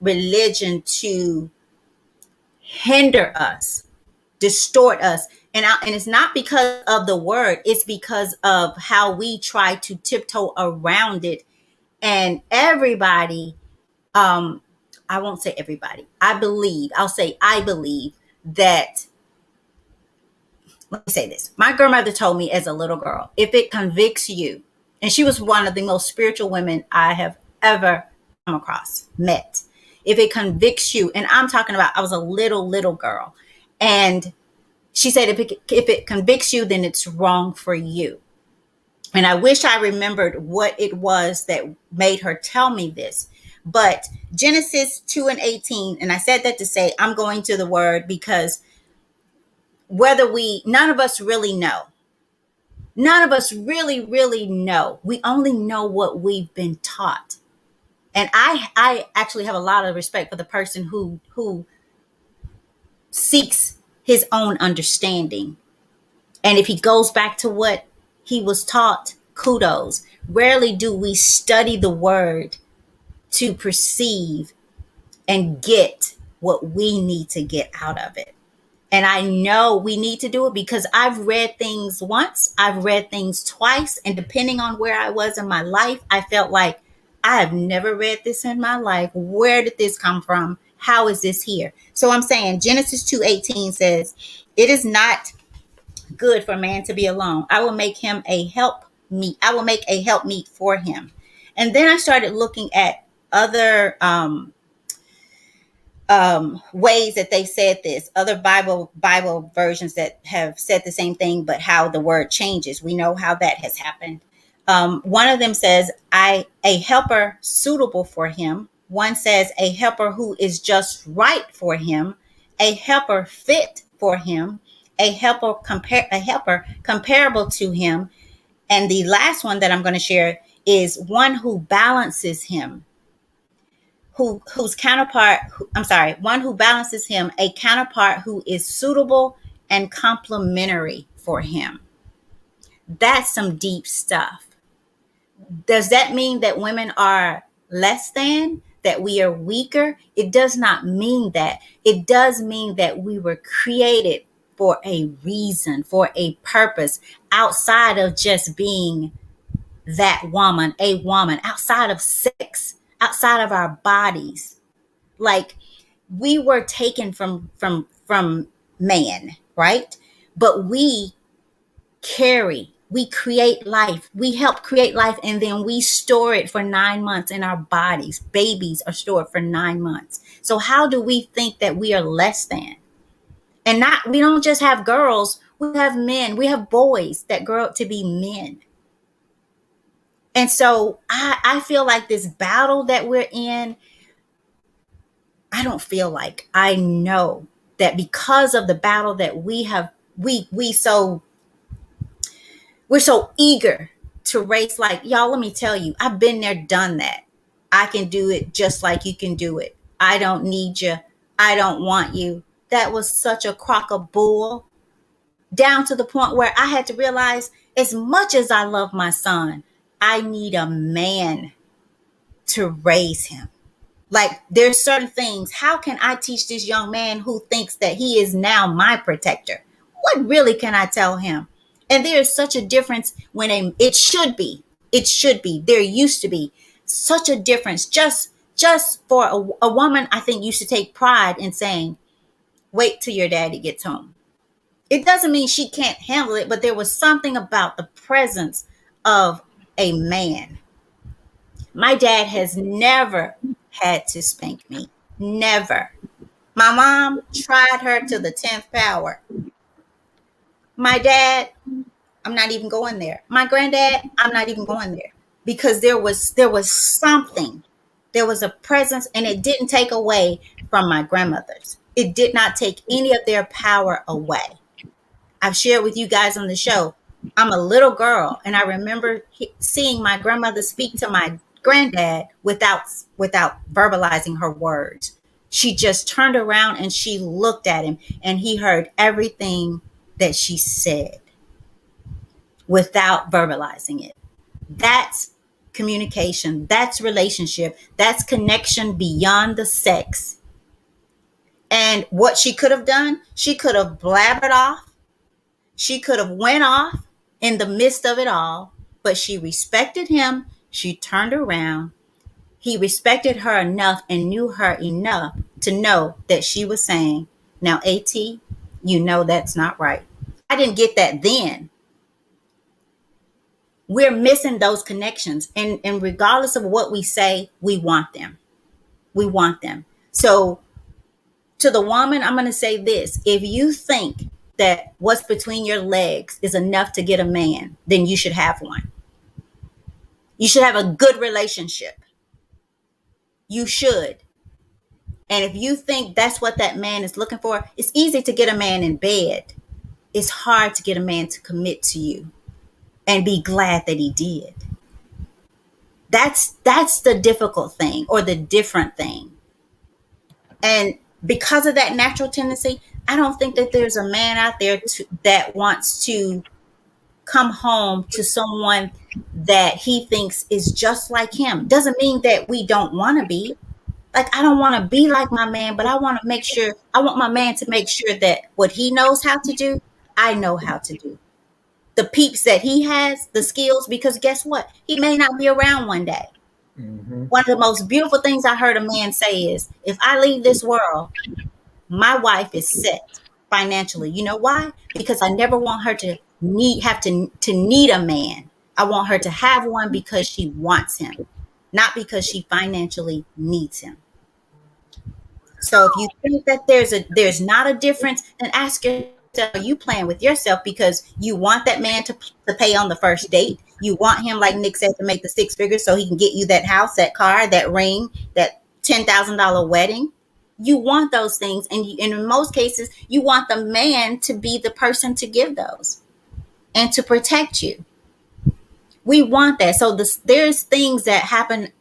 religion to hinder us, distort us. And it's not because of the word, it's because of how we try to tiptoe around it. And everybody, um, I won't say everybody, I believe that, let me say this. My grandmother told me as a little girl, if it convicts you, and she was one of the most spiritual women I have ever come across, met. If it convicts you, and I'm talking about, I was a little girl, and she said, if it convicts you, then it's wrong for you. And I wish I remembered what it was that made her tell me this. But Genesis 2:18, and I said that to say I'm going to the word because none of us really know. None of us really know. We only know what we've been taught. And I actually have a lot of respect for the person who seeks his own understanding. And if he goes back to what he was taught, kudos. Rarely do we study the word to perceive and get what we need to get out of it. And I know we need to do it because I've read things once, I've read things twice, and depending on where I was in my life, I felt like I have never read this in my life. Where did this come from? How is this here? So I'm saying Genesis 2:18 says, "It is not good for man to be alone. I will make him a help meet. I will make a help meet for him." And then I started looking at other ways that they said this, other Bible versions that have said the same thing, but how the word changes. We know how that has happened. One of them says, a helper suitable for him. One says a helper who is just right for him, a helper fit for him, a helper comparable to him. And the last one that I'm going to share is one who balances him, whose counterpart, I'm sorry, one who balances him, a counterpart who is suitable and complementary for him. That's some deep stuff. Does that mean that women are less than, that we are weaker? It does not mean that. It does mean that we were created for a reason, for a purpose, outside of just being that woman, a woman, outside of sex, outside of our bodies. Like, we were taken from man, right? But we create life, we help create life, and then we store it for 9 months in our bodies. Babies are stored for 9 months. So how do we think that we are less than? And not, we don't just have girls, we have men, we have boys that grow up to be men. And so I feel like this battle that we're in, I don't feel like, I know that because of the battle that we have, we're so eager to race. Like, y'all, let me tell you, I've been there, done that. I can do it just like you can do it. I don't need you. I don't want you. That was such a crock of bull, down to the point where I had to realize, as much as I love my son, I need a man to raise him. Like, there's certain things. How can I teach this young man who thinks that he is now my protector? What really can I tell him? And there is such a difference when it should be, there used to be such a difference. Just for a woman, I think, used to take pride in saying, wait till your daddy gets home. It doesn't mean she can't handle it, but there was something about the presence of a man. My dad has never had to spank me. Never. My mom tried her to the 10th power. My dad, I'm not even going there. My granddad, I'm not even going there. Because there was something. There was a presence, and it didn't take away from my grandmothers. It did not take any of their power away. I've shared with you guys on the show, I'm a little girl, and I remember seeing my grandmother speak to my granddad without verbalizing her words. She just turned around and she looked at him, and he heard everything that she said without verbalizing it. That's communication. That's relationship. That's connection beyond the sex. And what she could have done, she could have blabbered off. She could have went off in the midst of it all, but she respected him. She turned around. He respected her enough and knew her enough to know that she was saying, now, AT, you know that's not right. I didn't get that then. We're missing those connections. And regardless of what we say, we want them. We want them. So to the woman, I'm going to say this. If you think that what's between your legs is enough to get a man, then you should have one. You should have a good relationship. You should. And if you think that's what that man is looking for, it's easy to get a man in bed. It's hard to get a man to commit to you and be glad that he did. That's the difficult thing, or the different thing. And because of that natural tendency, I don't think that there's a man out there that wants to come home to someone that he thinks is just like him. Doesn't mean that we don't want to be. Like, I don't want to be like my man, but I want my man to make sure that what he knows how to do, I know how to do. The peeps that he has, the skills, because guess what? He may not be around one day. Mm-hmm. One of the most beautiful things I heard a man say is, if I leave this world, my wife is set financially. You know why? Because I never want her to need a man. I want her to have one because she wants him, not because she financially needs him. So if you think that there's not a difference, then ask yourself, are you playing with yourself because you want that man to pay on the first date? You want him, like Nick said, to make the 6 figures so he can get you that house, that car, that ring, that $10,000 wedding? You want those things, and in most cases, you want the man to be the person to give those and to protect you. We want that. So there's things that happen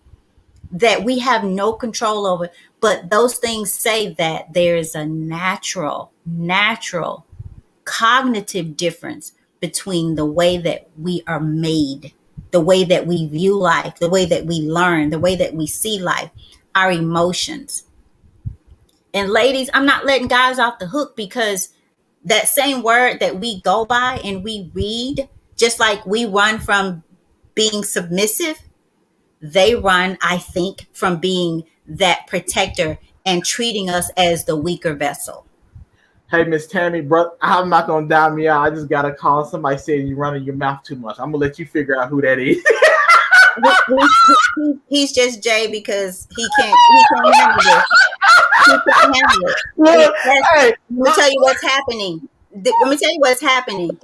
that we have no control over, but those things say that there is a natural cognitive difference between the way that we are made, the way that we view life, the way that we learn, the way that we see life, our emotions. And ladies, I'm not letting guys off the hook, because that same word that we go by and we read, just like we run from being submissive, they run, I think, from being that protector and treating us as the weaker vessel. Hey, Miss Tammy, bro, I'm not gonna dime me out. I just got a call. Somebody said you running your mouth too much. I'm gonna let you figure out who that is. He's just Jay because he can't handle it. He can't handle it. Look, let me tell you what's happening.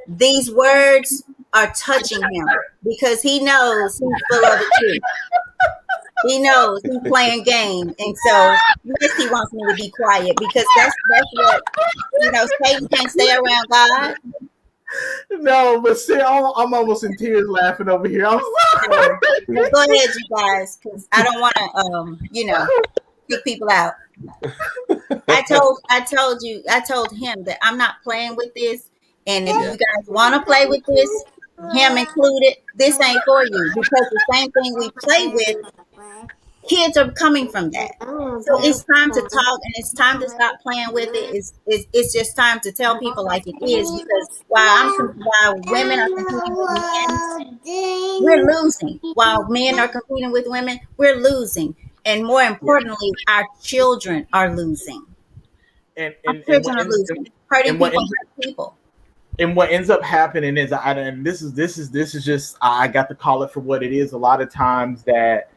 These words are touching him because he knows he's full of it too. He knows he's playing game, and so yes, he wants me to be quiet because that's what Satan can't stay around God. No, but see, I'm almost in tears laughing over here. I'm sorry. Go ahead, you guys, because I don't want to, kick people out. I told him that I'm not playing with this. And if Yeah. you guys want to play with this, him included, this ain't for you because the same thing we play with, kids are coming from that. So Yeah. it's time to talk and it's time to stop playing with it. It's just time to tell people like it is because while women are competing with men, we're losing. While men are competing with women, we're losing. And more Yeah. importantly, our children are losing. And Our and and children what are ends losing. Hurting and what people ends hurt people. and what ends up happening is, and this is just, I got to call it for what it is. A lot of times that,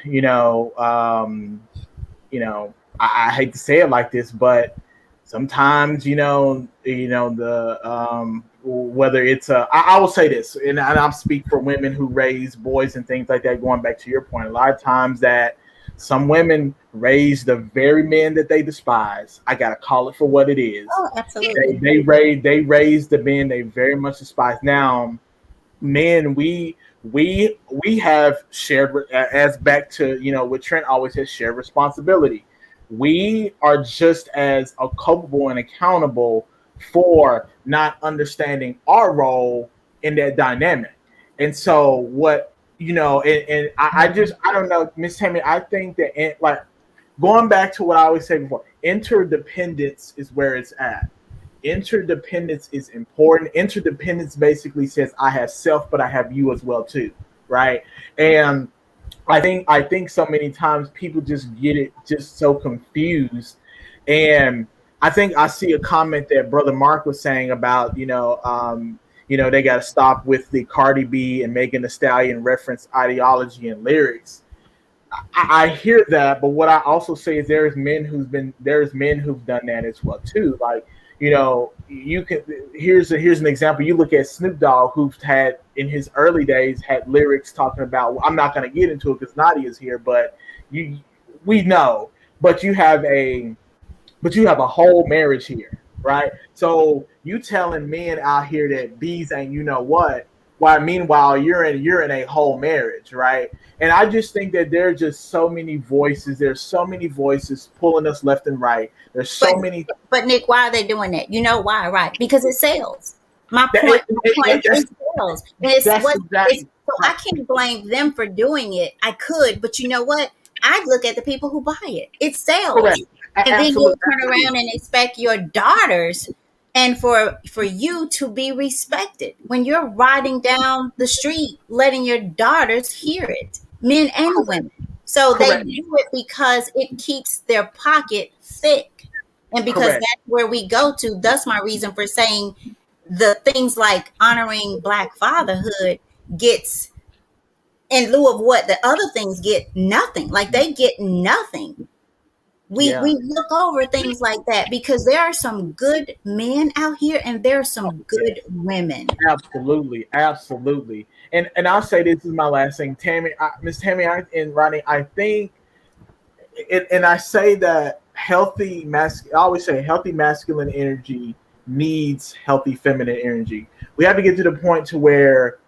you know, I hate to say it like this, but sometimes, the whether it's I will say this, and I'll speak for women who raise boys and things like that. Going back to your point, a lot of times that some women raise the very men that they despise. I gotta call it for what it is. Oh, absolutely. They raise the men they very much despise. Now, men, we have shared, as back to, what Trent always says, shared responsibility. We are just as culpable and accountable for not understanding our role in that dynamic. And so what, and I don't know, Miss Tammy, I think that, like, going back to what I always say before, interdependence is where it's at. Interdependence is important. Interdependence basically says I have self, but I have you as well too, right? And I think so many times people just get it just so confused. And I think I see a comment that Brother Mark was saying about, they got to stop with the Cardi B and Megan Thee Stallion reference ideology and lyrics. I hear that, but what I also say is there's men who've done that as well too. Like, you can, here's an example. You look at Snoop Dogg, who's had in his early days had lyrics talking about. I'm not going to get into it because Nadia's here, but you we know. But you have a whole marriage here, right? So you telling men out here that bees ain't, you know what? While meanwhile you're in a whole marriage, right? And I just think that there are just so many voices. There's so many voices pulling us left and right. There's But so many. but Nick, why are they doing that? You know why, right? Because it sells. My That, point, my point, that's it sells. And it's that's what it's exactly so I right. can't blame them for doing it. I could, but you know what? I look at the people who buy it. It Correct. sells. And then Absolutely, you'll turn around and expect your daughters and for you to be respected when you're riding down the street, letting your daughters hear it, men and correct, women. So they correct, do it because it keeps their pocket thick. And because correct. that's where we go to, that's my reason for saying the things like honoring Black fatherhood gets in lieu of what the other things get nothing. Like they get nothing. We Yeah. look over things like that because there are some good men out here and there are Oh, some yeah. good women. Absolutely, absolutely. And I'll say this is my last thing, Tammy, Miss Tammy, and Ronnie. I think, and I say that I always say healthy masculine energy needs healthy feminine energy. We have to get to the point to where,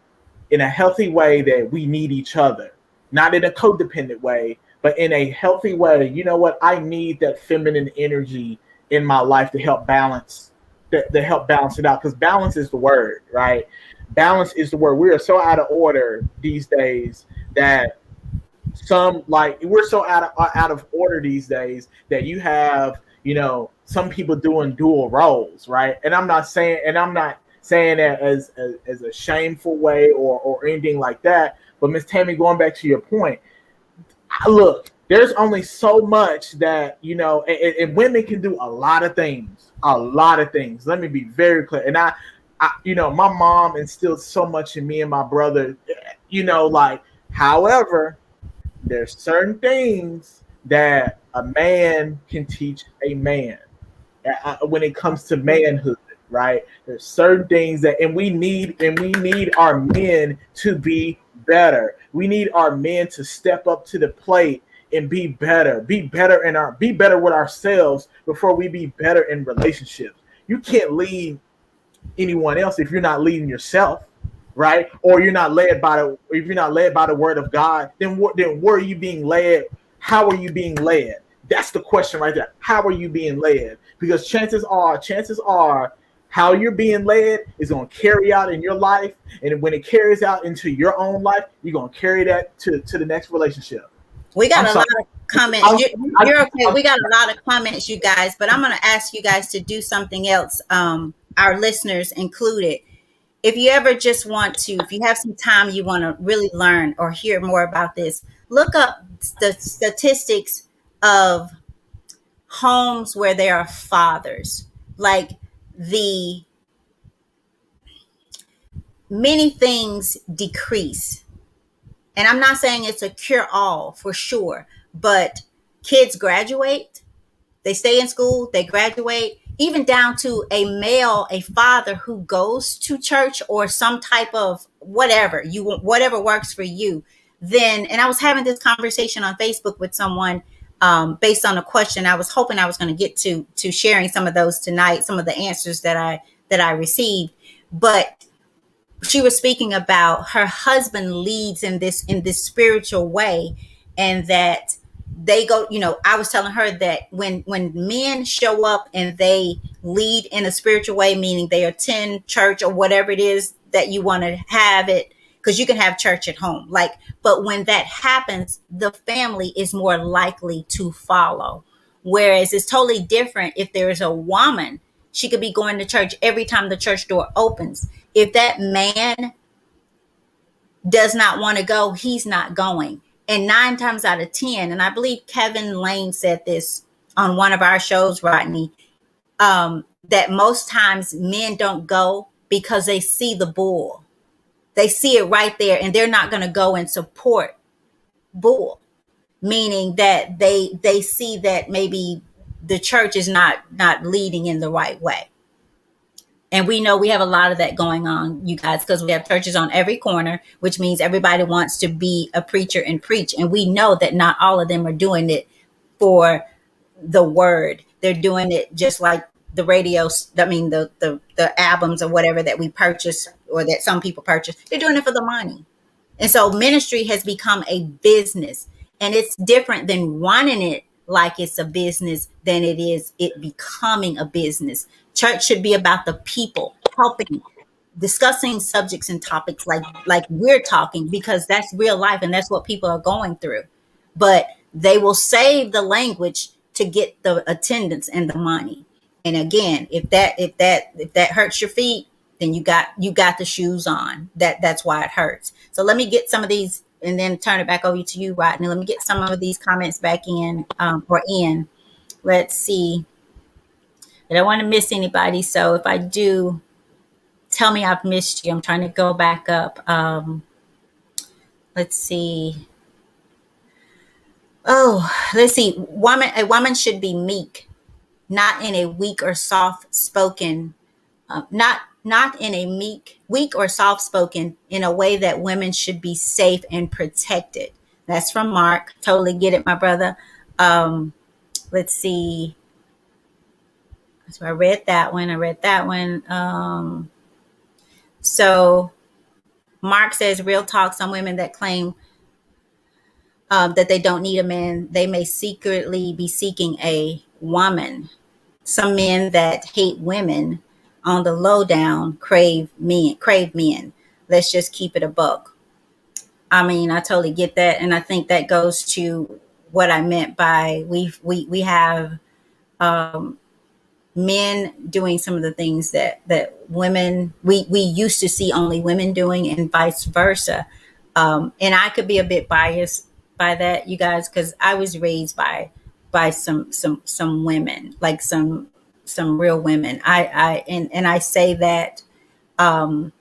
in a healthy way, that we need each other, not in a codependent way, but in a healthy way. You know what? I need that feminine energy in my life to help balance, to help balance it out. Because balance is the word, right? Balance is the word. We are so out of order these days that we're so out of order these days that you have, some people doing dual roles, right? And I'm not saying that as a shameful way or anything like that. But Miss Tammy, going back to your point, look, there's only so much that, and women can do a lot of things. Let me be very clear. And my mom instilled so much in me and my brother, like, however, there's certain things that a man can teach a man when it comes to manhood, right? There's certain things and we need our men to be better. We need our men to step up to the plate and be better with ourselves before we be better in relationships. You can't lead anyone else if you're not leading yourself, right? Or you're not led by the if you're not led by the word of God, then where are you being led? how are you being led? That's the question right there. How are you being led? Because chances are, how you're being led is going to carry out in your life, and when it carries out into your own life, you're going to carry that to the next relationship. We got I'm a lot sorry. of comments. I'm, You're okay. I'm, We got a lot of comments, you guys, but I'm going to ask you guys to do something else, our listeners included. If you ever just want to, if you have some time, you want to really learn or hear more about this, look up the statistics of homes where there are fathers. Like the many things decrease. And I'm not saying it's a cure all for sure, but kids graduate, they stay in school, they graduate, even down to a male, a father who goes to church or some type of whatever whatever works for you. Then, and I was having this conversation on Facebook with someone, based on a question. I was hoping I was going to get to sharing some of those tonight, some of the answers that I received. But she was speaking about her husband leads in this spiritual way, and that they go, I was telling her that when men show up and they lead in a spiritual way, meaning they attend church or whatever it is that you want to have it, because you can have church at home, like, but when that happens, the family is more likely to follow. Whereas it's totally different if there is a woman. She could be going to church every time the church door opens. If that man does not want to go, he's not going. And 9 times out of 10, and I believe Kevin Lane said this on one of our shows, Rodney, that most times men don't go because they see the bull. They see it right there, and they're not going to go and support bull, meaning that they see that maybe the church is not leading in the right way. And we know we have a lot of that going on, you guys, because we have churches on every corner, which means everybody wants to be a preacher and preach. And we know that not all of them are doing it for the word. They're doing it just like the radio. I mean, the albums or whatever that we purchase or that some people purchase. They're doing it for the money. And so ministry has become a business, and it's different than running it like it's a business than it is it becoming a business. Church should be about the people, helping, discussing subjects and topics like we're talking, because that's real life and that's what people are going through. But they will save the language to get the attendance and the money. And again, if that hurts your feet, then you got the shoes on. That's why it hurts. So let me get some of these and then turn it back over to you, Rodney. Let me get some of these comments back in, or in. Let's see. I don't want to miss anybody. So if I do, tell me I've missed you. I'm trying to go back up. Let's see. Oh, let's see. A woman should be meek, not in a weak or soft spoken, not in a weak or soft spoken, in a way that women should be safe and protected. That's from Mark. Totally get it, my brother. Let's see. So I read that one. So Mark says, real talk, some women that claim that they don't need a man, they may secretly be seeking a woman. Some men that hate women on the lowdown crave men. Let's just keep it a buck. I mean, I totally get that, and I think that goes to what I meant by we have men doing some of the things that women we used to see only women doing, and vice versa. And I could be a bit biased by that, you guys, because I was raised by some women, like some real women. And I say that, and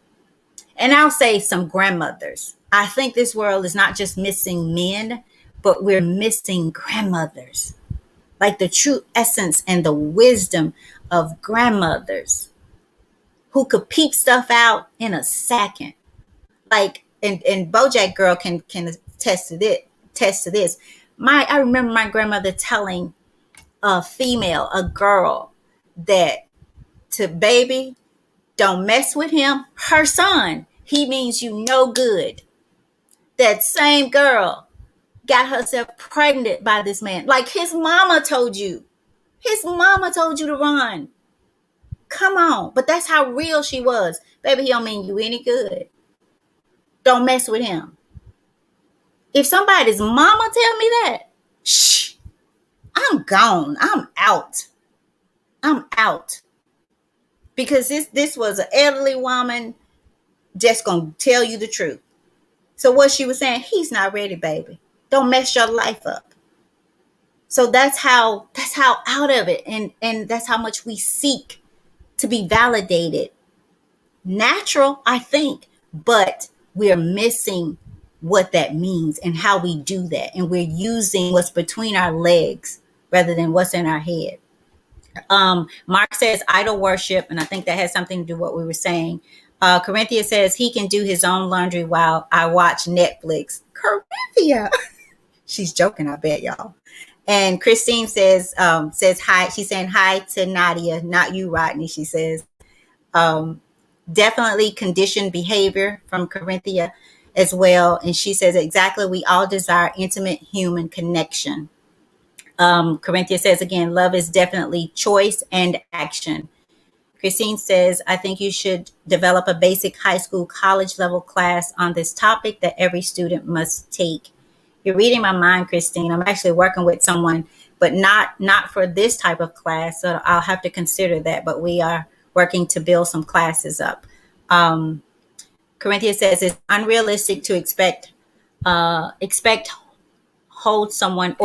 I'll say some grandmothers. I think this world is not just missing men, but we're missing grandmothers, like the true essence and the wisdom of grandmothers who could peep stuff out in a second. Like, and BoJack Girl can attest to this. I remember my grandmother telling a girl, that to baby, don't mess with him. Her son, he means you no good. That same girl got herself pregnant by this man. Like his mama told you. His mama told you to run. Come on. But that's how real she was. Baby, he don't mean you any good. Don't mess with him. If somebody's mama tell me that, shh, I'm gone. I'm out. I'm out. Because this was an elderly woman just gonna tell you the truth. So what she was saying, he's not ready, baby. Don't mess your life up. So that's how out of it, and that's how much we seek to be validated. Natural, I think, but we're missing what that means and how we do that, and we're using what's between our legs rather than what's in our head. Mark says idol worship, and I think that has something to do with what we were saying. Corinthia says he can do his own laundry while I watch Netflix. Corinthia, she's joking, I bet y'all. And Christine says hi. She's saying hi to Nadia, not you, Rodney. She says definitely conditioned behavior from Corinthia as well. And she says exactly, we all desire intimate human connection. Corinthia says again, love is definitely choice and action. Christine says, I think you should develop a basic high school, college level class on this topic that every student must take. You're reading my mind, Christine. I'm actually working with someone, but not for this type of class. So I'll have to consider that. But we are working to build some classes up. Corinthia says it's unrealistic to expect hold someone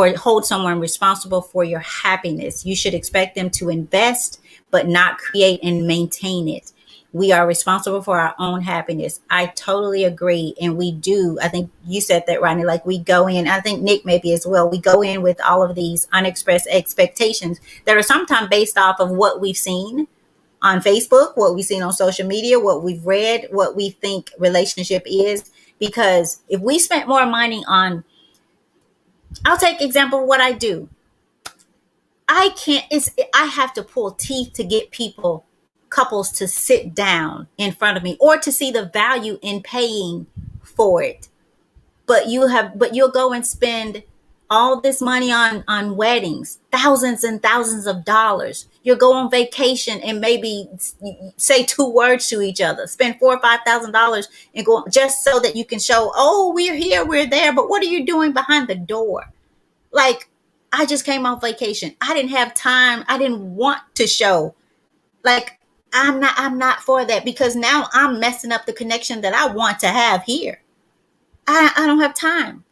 responsible for your happiness. You should expect them to invest, but not create and maintain it. We are responsible for our own happiness. I totally agree. And we do. I think you said that, Rodney, like we go in, I think Nick maybe as well. We go in with all of these unexpressed expectations that are sometimes based off of what we've seen on Facebook, what we've seen on social media, what we've read, what we think relationship is. Because if we spent more money on, I'll take example of what I do. I have to pull teeth to get couples to sit down in front of me or to see the value in paying for it. But you'll go and spend all this money on weddings, thousands and thousands of dollars. You'll go on vacation and maybe say 2 words to each other, spend $4,000 or $5,000 and go just so that you can show, oh, we're here, we're there. But what are you doing behind the door? Like, I just came off vacation. I didn't have time. I didn't want to show. Like, I'm not for that, because now I'm messing up the connection that I want to have here. I don't have time.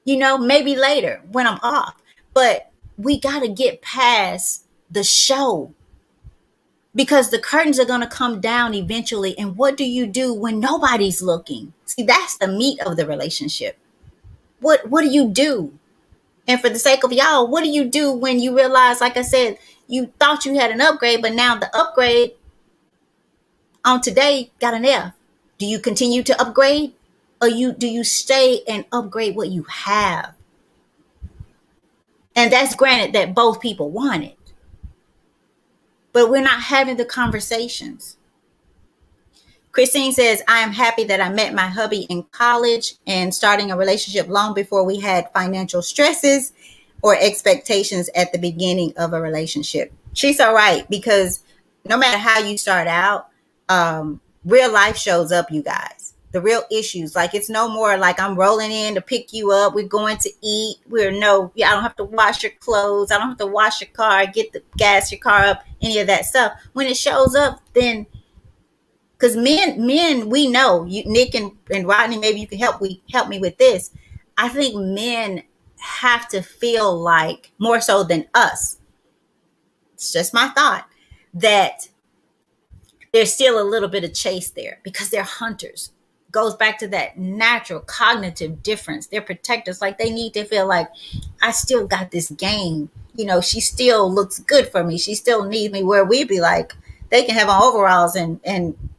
Maybe later when I'm off. But we got to get past the show, because the curtains are going to come down eventually. And what do you do when nobody's looking? See, that's the meat of the relationship. What do you do? And for the sake of y'all, what do you do when you realize, like I said, you thought you had an upgrade, but now the upgrade on today got an F? Do you continue to upgrade, or do you stay and upgrade what you have? And that's granted that both people want it, but we're not having the conversations. Christine says, I am happy that I met my hubby in college and starting a relationship long before we had financial stresses or expectations at the beginning of a relationship. She's all right, because no matter how you start out, real life shows up, you guys. The real issues, like it's no more like I'm rolling in to pick you up. We're going to eat. I don't have to wash your clothes. I don't have to wash your car, get the gas your car up, any of that stuff. When it shows up, then because men, we know, Nick and Rodney, maybe you can help me with this. I think men have to feel like, more so than us, it's just my thought, that there's still a little bit of chase there because they're hunters. Goes back to that natural cognitive difference. They're protectors. Like, they need to feel like, I still got this game. She still looks good for me. She still needs me. Where we be like, they can have on overalls and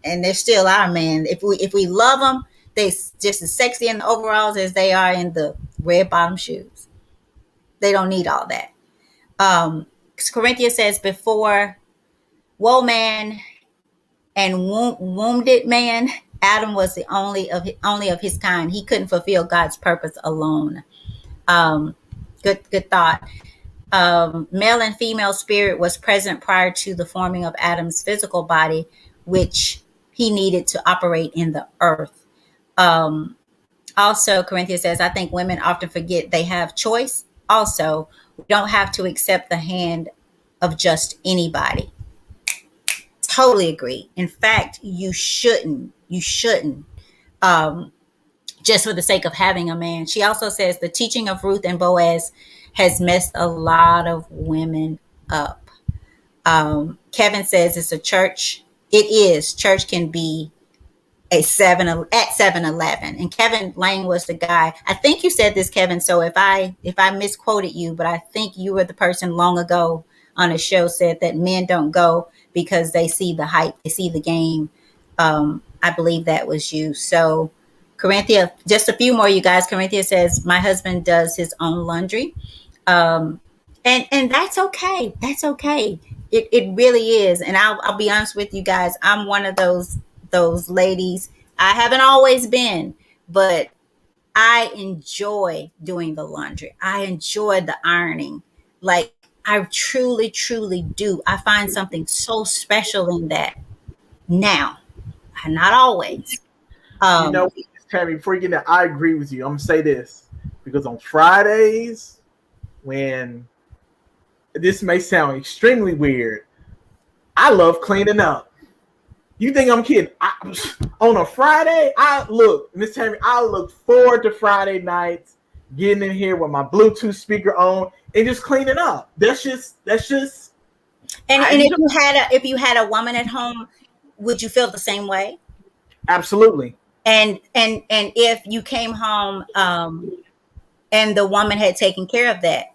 they're still our man. If we love them, they just as sexy in the overalls as they are in the red bottom shoes. They don't need all that. Corinthia says, before woe man and wounded man, Adam was the only of his kind. He couldn't fulfill God's purpose alone. Um, good thought. Male and female spirit was present prior to the forming of Adam's physical body, which he needed to operate in the earth. Um, Also, Corinthians says, I think women often forget they have choice. Also, we don't have to accept the hand of just anybody. Totally agree. In fact, you shouldn't. You shouldn't. Um, just for the sake of having a man. She also says the teaching of Ruth and Boaz has messed a lot of women up. Kevin says it's a church. It is. Church can be a 7-Eleven. And Kevin Lang was the guy. I think you said this, Kevin. So if I misquoted you, but I think you were the person long ago on a show said that men don't go because they see the hype, they see the game. I believe that was you. So Corinthia, just a few more, you guys. Corinthia says my husband does his own laundry. Um, and that's okay. That's okay. It really is. And I'll be honest with you guys. I'm one of those ladies. I haven't always been, but I enjoy doing the laundry. I enjoy the ironing. Like I truly, truly do. I find something so special in that now. Not always. You know, Um, Tammy, before you get that, I agree with you. I'm gonna say this because on Fridays, when this may sound extremely weird, I love cleaning up. You think I'm kidding? On a Friday, Miss Tammy, I look forward to Friday nights, getting in here with my Bluetooth speaker on and just cleaning up. That's just and I if you had a woman at home, would you feel the same way? absolutely And if you came home and the woman had taken care of that,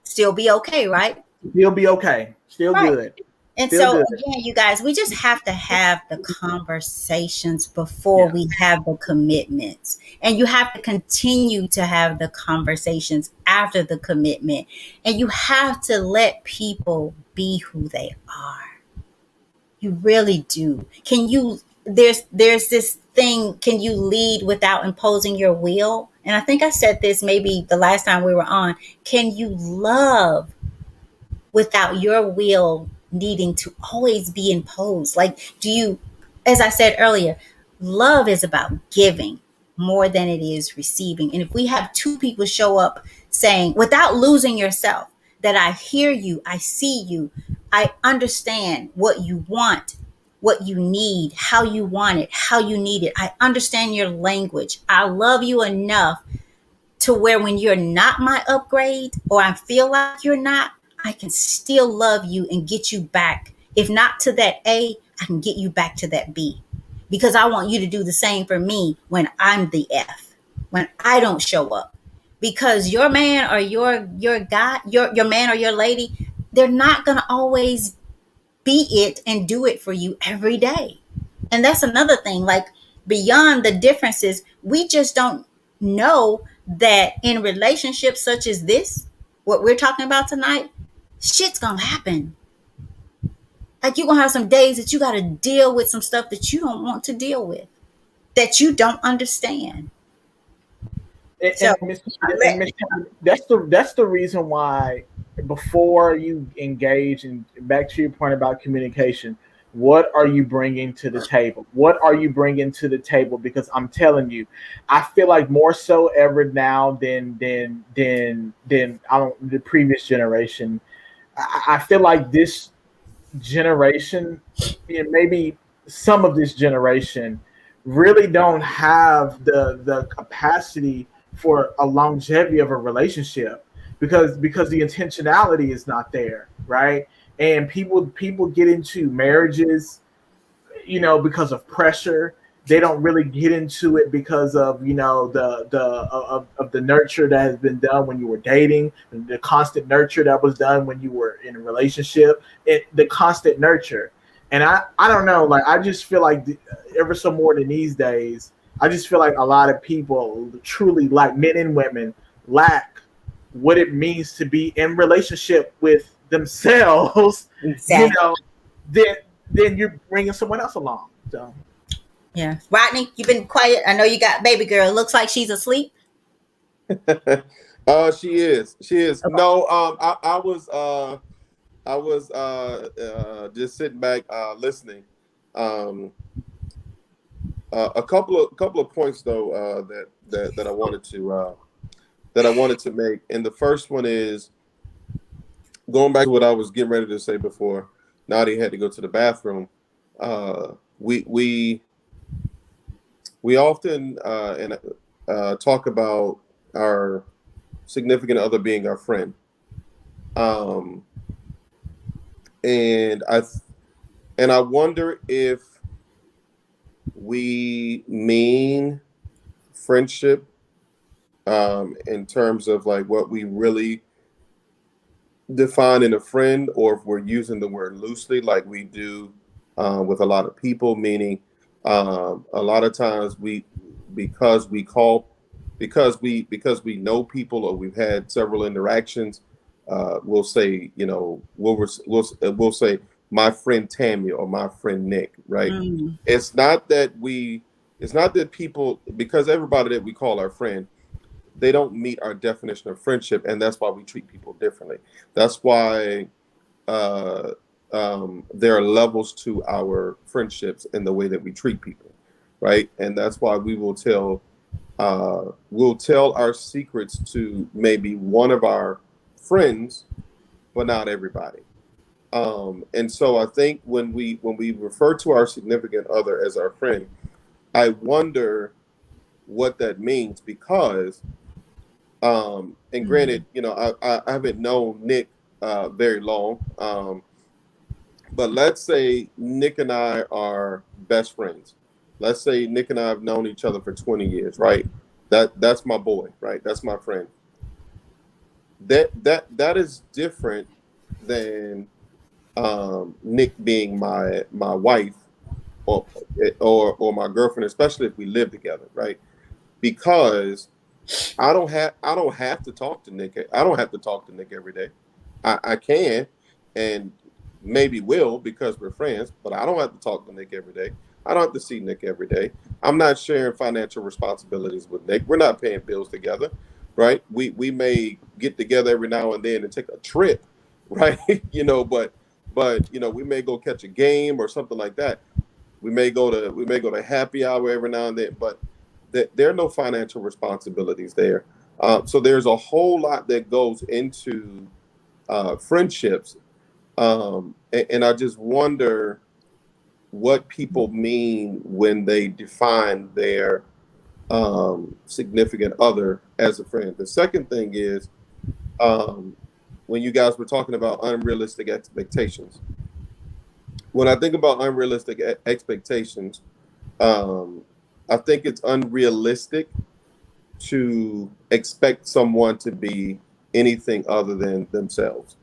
still be okay, right? still be okay. Still Right. good. And Still so good. again, you guys, we just have to have the conversations before Yeah. we have the commitments. And you have to continue to have the conversations after the commitment. And you have to let people be who they are. You really do. Can you there's this thing, can you lead without imposing your will? And I think I said this maybe the last time we were on. Can you love without your will needing to always be imposed? Like, do you, as I said earlier, love is about giving more than it is receiving. And if we have two people show up saying, without losing yourself, that I hear you, I see you, I understand what you want, what you need, how you want it, how you need it. I understand your language. I love you enough to where when you're not my upgrade or I feel like you're not, I can still love you and get you back. If not to that A, I can get you back to that B. Because I want you to do the same for me when I'm the F, when I don't show up. Because your man or your guy, your man or your lady, they're not gonna always be it and do it for you every day. And that's another thing. Like beyond the differences, we just don't know that in relationships such as this, what we're talking about tonight, shit's gonna happen. Like you're gonna have some days that you gotta deal with some stuff that you don't want to deal with, that you don't understand. And, So and Miss and let, Miss Tammy, that's the reason why before you engage and back to your point about communication, what are you bringing to the table? What are you bringing to the table? Because I'm telling you, I feel like more so ever now than I don't the previous generation. I feel like this generation, maybe some of this generation, really don't have the capacity for a longevity of a relationship because the intentionality is not there, right? And people get into marriages, because of pressure. They don't really get into it because of of the nurture that has been done when you were dating, the constant nurture that was done when you were in a relationship, the constant nurture. And I don't know, like I just feel like ever so more than these days, I just feel like a lot of people truly, like men and women, lack what it means to be in relationship with themselves. you exactly. know, then then you're bringing someone else along. So Yeah. Rodney, you've been quiet. I know you got baby girl. Looks like she's asleep. She is. She is. Okay. No, I was just sitting back listening. Um, a couple of points though that I wanted to make, and the first one is going back to what I was getting ready to say before. Nadia had to go to the bathroom. Uh, we often and talk about our significant other being our friend, um, and I wonder if we mean friendship in terms of like what we really defining a friend, or if we're using the word loosely, like we do with a lot of people. Meaning, a lot of times because we call, because we know people or we've had several interactions. We'll say, we'll say my friend Tammy or my friend Nick. Right? Mm, It's not that we. It's not that people, because everybody that we call our friend, they don't meet our definition of friendship, and that's why we treat people differently. That's why uh, there are levels to our friendships in the way that we treat people, right? And that's why we'll tell our secrets to maybe one of our friends, but not everybody. And so I think when we refer to our significant other as our friend, I wonder what that means, because and mm, granted, I haven't known Nick very long. But let's say Nick and I are best friends. Let's say Nick and I have known each other for 20 years, right? That's my boy, right? That's my friend. That is different than Nick being my wife, or or my girlfriend, especially if we live together, right? Because I don't have to talk to Nick. I don't have to talk to Nick every day. I can, and maybe will, because we're friends, but I don't have to talk to Nick every day. I don't have to see Nick every day. I'm not sharing financial responsibilities with Nick. We're not paying bills together, right? We may get together every now and then and take a trip, right? But we may go catch a game or something like that. We may go to happy hour every now and then, but there are no financial responsibilities there. So there's a whole lot that goes into friendships, and I just wonder what people mean when they define their significant other as a friend. The second thing is, um, when you guys were talking about unrealistic expectations. When I think about unrealistic expectations, um, I think it's unrealistic to expect someone to be anything other than themselves.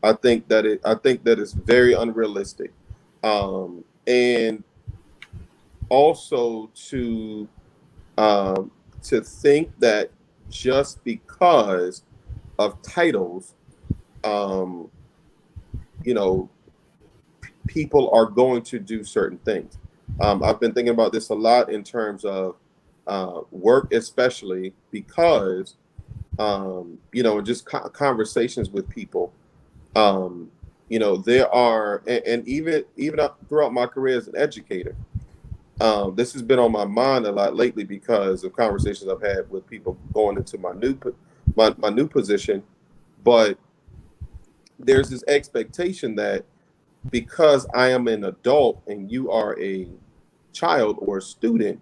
I think that is very unrealistic. And also um, to think that just because of titles, um, you know, people are going to do certain things. I've been thinking about this a lot in terms of work, especially because just conversations with people. Um, there are, and even throughout my career as an educator, this has been on my mind a lot lately because of conversations I've had with people going into my new position. But there's this expectation that because I am an adult and you are a child or a student,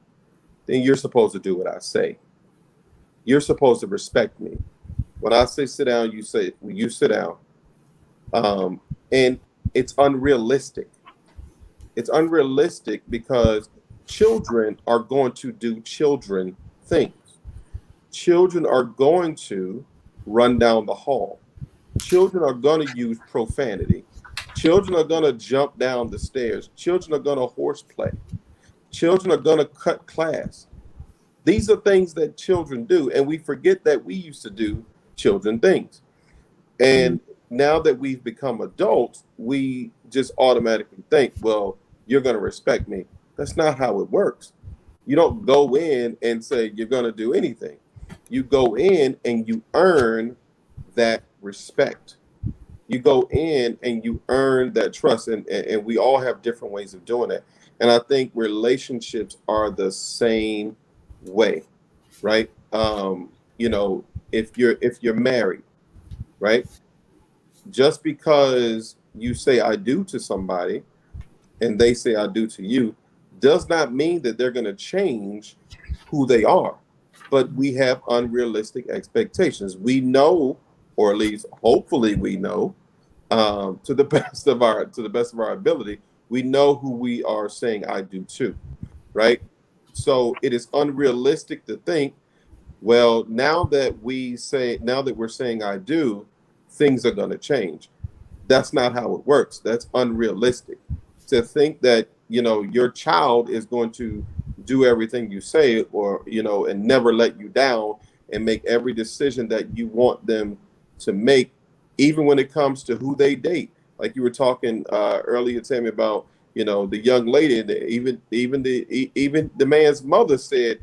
then you're supposed to do what I say. You're supposed to respect me. When I say sit down, you sit down. Um, and it's unrealistic. It's unrealistic because children are going to do children things. Children are going to run down the hall. Children are going to use profanity. Children are going to jump down the stairs. Children are going to horseplay. Children are going to cut class. These are things that children do, and we forget that we used to do children things. mm, And now that we've become adults, we just automatically think, well, you're going to respect me. That's not how it works. You don't go in and say you're going to do anything. You go in and you earn that respect. You go in and you earn that trust, and we all have different ways of doing it. And I think relationships are the same way, right? You know, if you're married, right, just because you say I do to somebody and they say I do to you does not mean that they're going to change who they are. But we have unrealistic expectations. We know, or at least hopefully we know, to the best of our ability, we know who we are saying I do to, right? So it is unrealistic to think, well, now that we're saying I do, things are going to change. That's not how it works. That's unrealistic. To think that, you know, your child is going to do everything you say, or, you know, and never let you down and make every decision that you want them to make, even when it comes to who they date. Like you were talking earlier, Tammy, about, you know, the young lady, even the man's mother said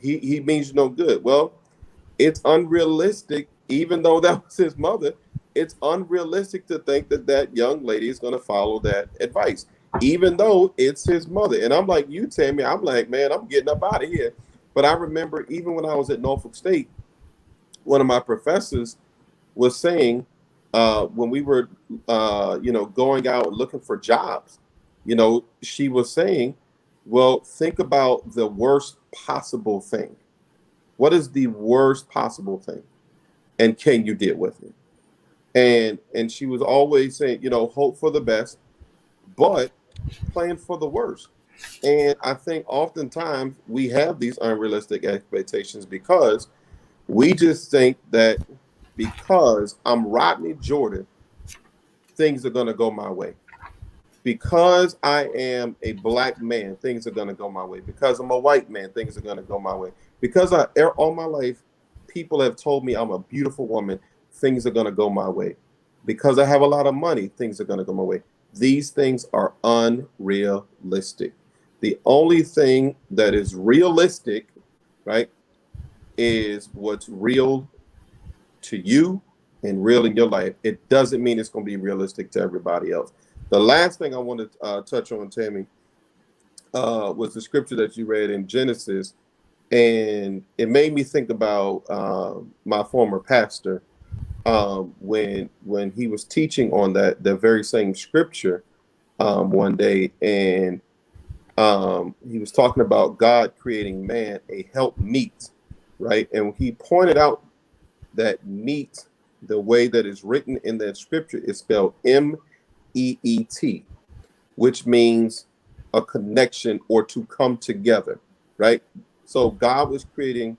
he means you no good. Well, it's unrealistic, even though that was his mother. It's unrealistic to think that that young lady is going to follow that advice, even though it's his mother. And I'm like you, Tammy. I'm like, man, I'm getting up out of here. But I remember even when I was at Norfolk State, one of my professors was saying, when we were, you know, going out looking for jobs, you know, she was saying, well, think about the worst possible thing. What is the worst possible thing? And can you deal with it? And she was always saying, you know, hope for the best, but plan for the worst. And I think oftentimes we have these unrealistic expectations because we just think that because I'm Rodney Jordan, things are going to go my way. Because I am a black man, things are going to go my way. Because I'm a white man, things are going to go my way. Because all my life, people have told me I'm a beautiful woman, things are going to go my way. Because I have a lot of money, things are going to go my way. These things are unrealistic. The only thing that is realistic, right, is what's real to you and real in your life. It doesn't mean it's going to be realistic to everybody else. The last thing I want to touch on, Tammy, was the scripture that you read in Genesis, and it made me think about my former pastor, when he was teaching on that very same scripture one day, and he was talking about God creating man a help meet, right? And he pointed out that meet, the way that is written in that scripture, is spelled MEET, which means a connection or to come together, right? So God was creating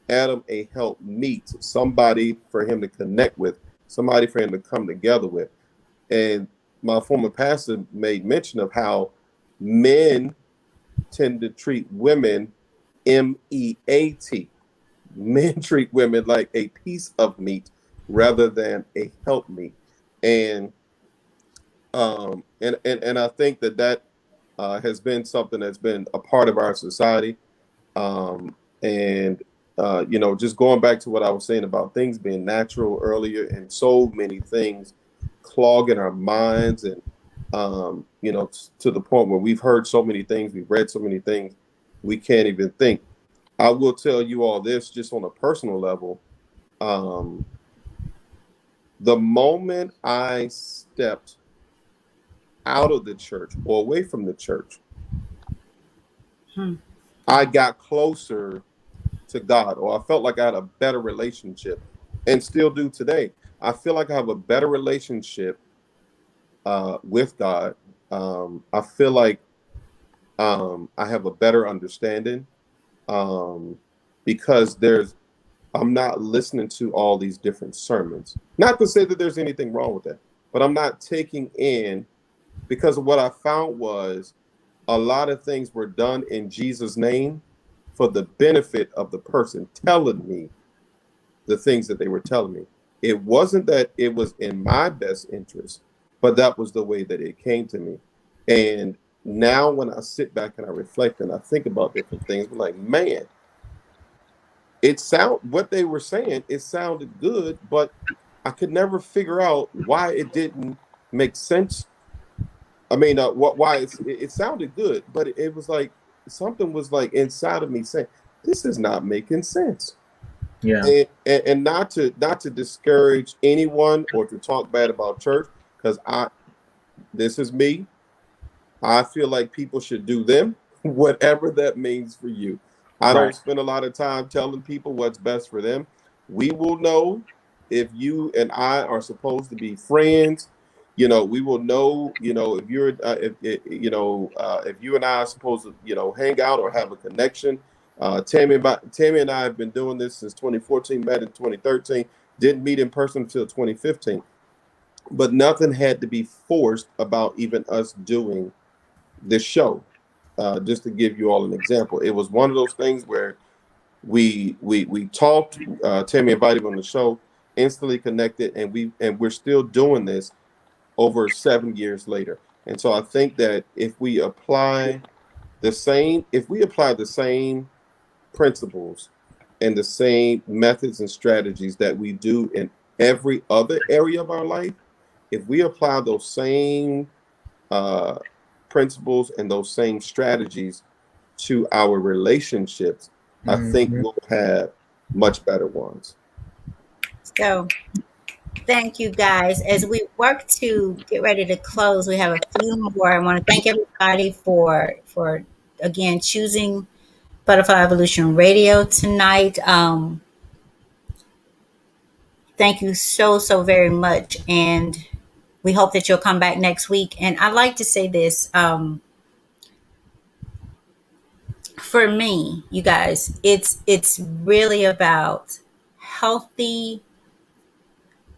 Adam a help meet, somebody for him to connect with, somebody for him to come together with. And my former pastor made mention of how men tend to treat women MEAT. Men treat women like a piece of meat rather than a help meet. And and I think that has been something that's been a part of our society. And you know, just going back to what I was saying about things being natural earlier, and so many things clogging our minds, and you know, to the point where we've heard so many things, we've read so many things, we can't even think. I will tell you all this just on a personal level. Um, the moment I stepped out of the church or away from the church, Hmm. I got closer to God, or I felt like I had a better relationship, and still do today. I feel like I have a better relationship with God. I feel like I have a better understanding, um, because I'm not listening to all these different sermons. Not to say that there's anything wrong with that, but I'm not taking in, because what I found was a lot of things were done in Jesus' name for the benefit of the person telling me the things that they were telling me. It wasn't that it was in my best interest, but that was the way that it came to me. And now when I sit back and I reflect and I think about different things, I'm like, man, what they were saying, it sounded good, but I could never figure out why it didn't make sense. I mean, why it sounded good, but it was like something was like inside of me saying, "This is not making sense." Yeah. And not to discourage anyone or to talk bad about church, because this is me. I feel like people should do them, whatever that means for you. I don't Right. spend a lot of time telling people what's best for them. We will know if you and I are supposed to be friends. We will know. If you're, if you and I are supposed to, hang out or have a connection. Tammy and I have been doing this since 2014. Met in 2013. Didn't meet in person until 2015. But nothing had to be forced about even us doing this show. Just to give you all an example, it was one of those things where we talked. Tammy invited me on the show, instantly connected, and we're still doing this over 7 years later. And so I think that if we apply the same principles and the same methods and strategies that we do in every other area of our life, if we apply those same uh, principles and those same strategies to our relationships, I think Hmm. we'll have much better ones. So thank you guys. As we work to get ready to close, we have a few more. I want to thank everybody for again choosing Butterfly Evolution Radio tonight. Thank you so very much, and we hope that you'll come back next week. And I'd like to say this, for me, you guys, it's really about healthy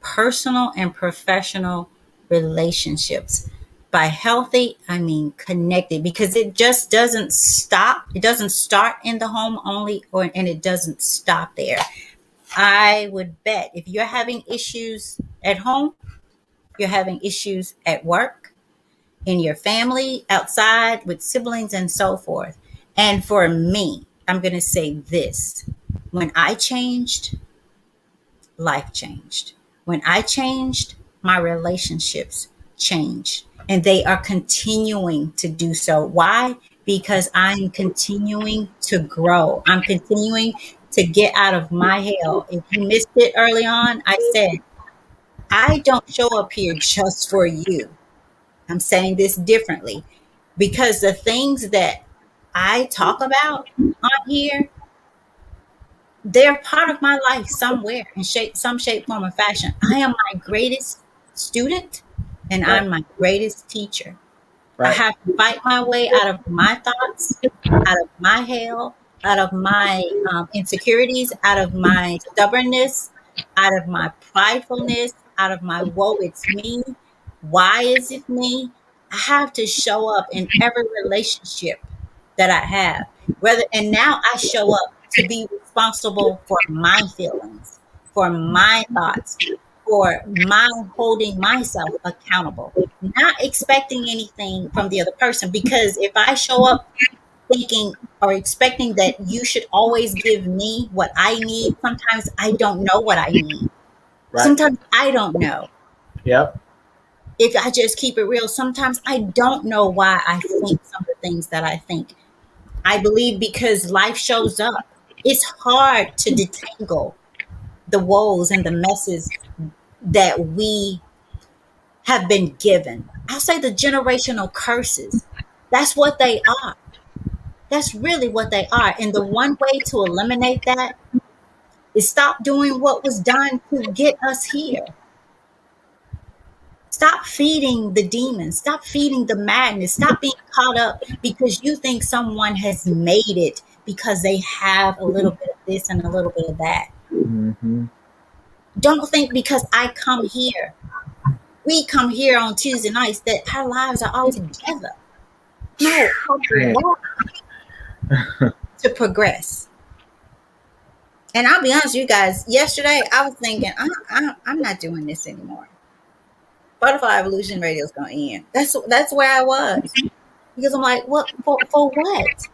personal and professional relationships. By healthy, I mean connected, because it just doesn't stop. It doesn't start in the home only, and it doesn't stop there. I would bet if you're having issues at home, you're having issues at work, in your family, outside, with siblings, and so forth. And for me, I'm going to say this: when I changed, life changed. When I changed, my relationships changed. And they are continuing to do so. Why? Because I'm continuing to grow. I'm continuing to get out of my hell. If you missed it early on, I said, I don't show up here just for you. I'm saying this differently, because the things that I talk about on here, they're part of my life somewhere in some shape, form, or fashion. I am my greatest student and Right. I'm my greatest teacher. I Right. have to fight my way out of my thoughts, out of my hell, out of my insecurities, out of my stubbornness, out of my pridefulness, out of my woe, it's me. Why is it me? I have to show up in every relationship that I have. And now I show up to be responsible for my feelings, for my thoughts, for my holding myself accountable, not expecting anything from the other person. Because if I show up thinking or expecting that you should always give me what I need, sometimes I don't know what I need. Right. Sometimes I don't know. Yep. If I just keep it real, sometimes I don't know why I think some of the things that I think. I believe because life shows up. It's hard to detangle the woes and the messes that we have been given. I'll say the generational curses. That's what they are. That's really what they are. And the one way to eliminate that is stop doing what was done to get us here. Stop feeding the demons. Stop feeding the madness. Stop being caught up because you think someone has made it because they have a little bit of this and a little bit of that. Hmm. Don't think because we come here on Tuesday nights, that our lives are all together. No, I have to Man. walk to progress. And I'll be honest with you guys, yesterday I was thinking, I'm not doing this anymore. Butterfly Evolution Radio is going to end. That's where I was. Because I'm like, what for what?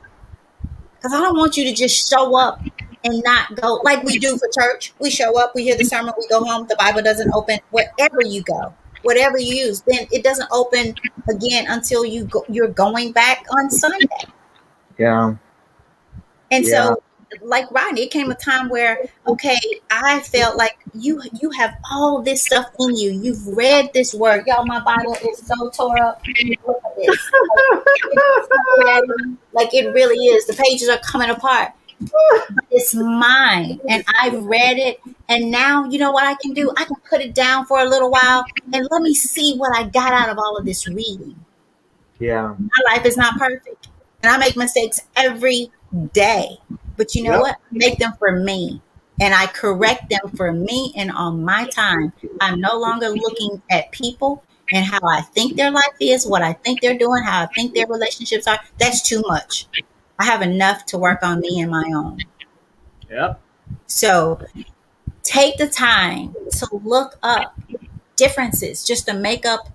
Because I don't want you to just show up and not go like we do for church. We show up, we hear the sermon, we go home, the Bible doesn't open wherever you go, whatever you use, then it doesn't open again until you're going back on Sunday. Yeah. And Yeah. so, like Rodney, it came a time where, okay, I felt like you have all this stuff in you. You've read this word. Y'all, my Bible is so tore up. Look at this. Like, it's so ratty. Like it really is. The pages are coming apart. But it's mine. And I've read it. And now you know what I can do? I can put it down for a little while and let me see what I got out of all of this reading. Yeah. My life is not perfect. And I make mistakes every day. But you know Yep. what? I make them for me. And I correct them for me and on my time. I'm no longer looking at people and how I think their life is, what I think they're doing, how I think their relationships are. That's too much. I have enough to work on me and my own. Yep. So take the time to look up differences, just to make up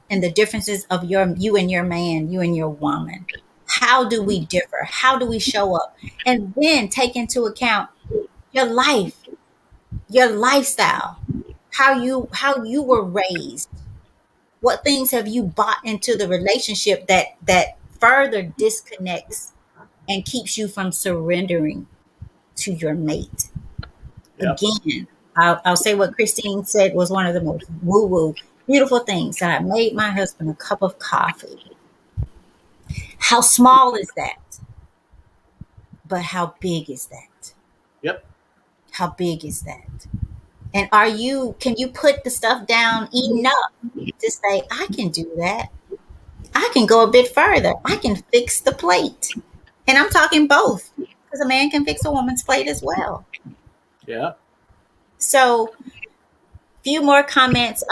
and the differences of you and your man, you and your woman. How do we differ? How do we show up? And then take into account your life, your lifestyle, how you were raised. What things have you bought into the relationship that further disconnects and keeps you from surrendering to your mate? Yep. Again, I'll say what Christine said was one of the most woo-woo, beautiful things, that I made my husband a cup of coffee. How small is that? But how big is that? Yep. How big is that? And can you put the stuff down enough to say, I can do that? I can go a bit further. I can fix the plate. And I'm talking both, because a man can fix a woman's plate as well. Yeah. So, few more comments.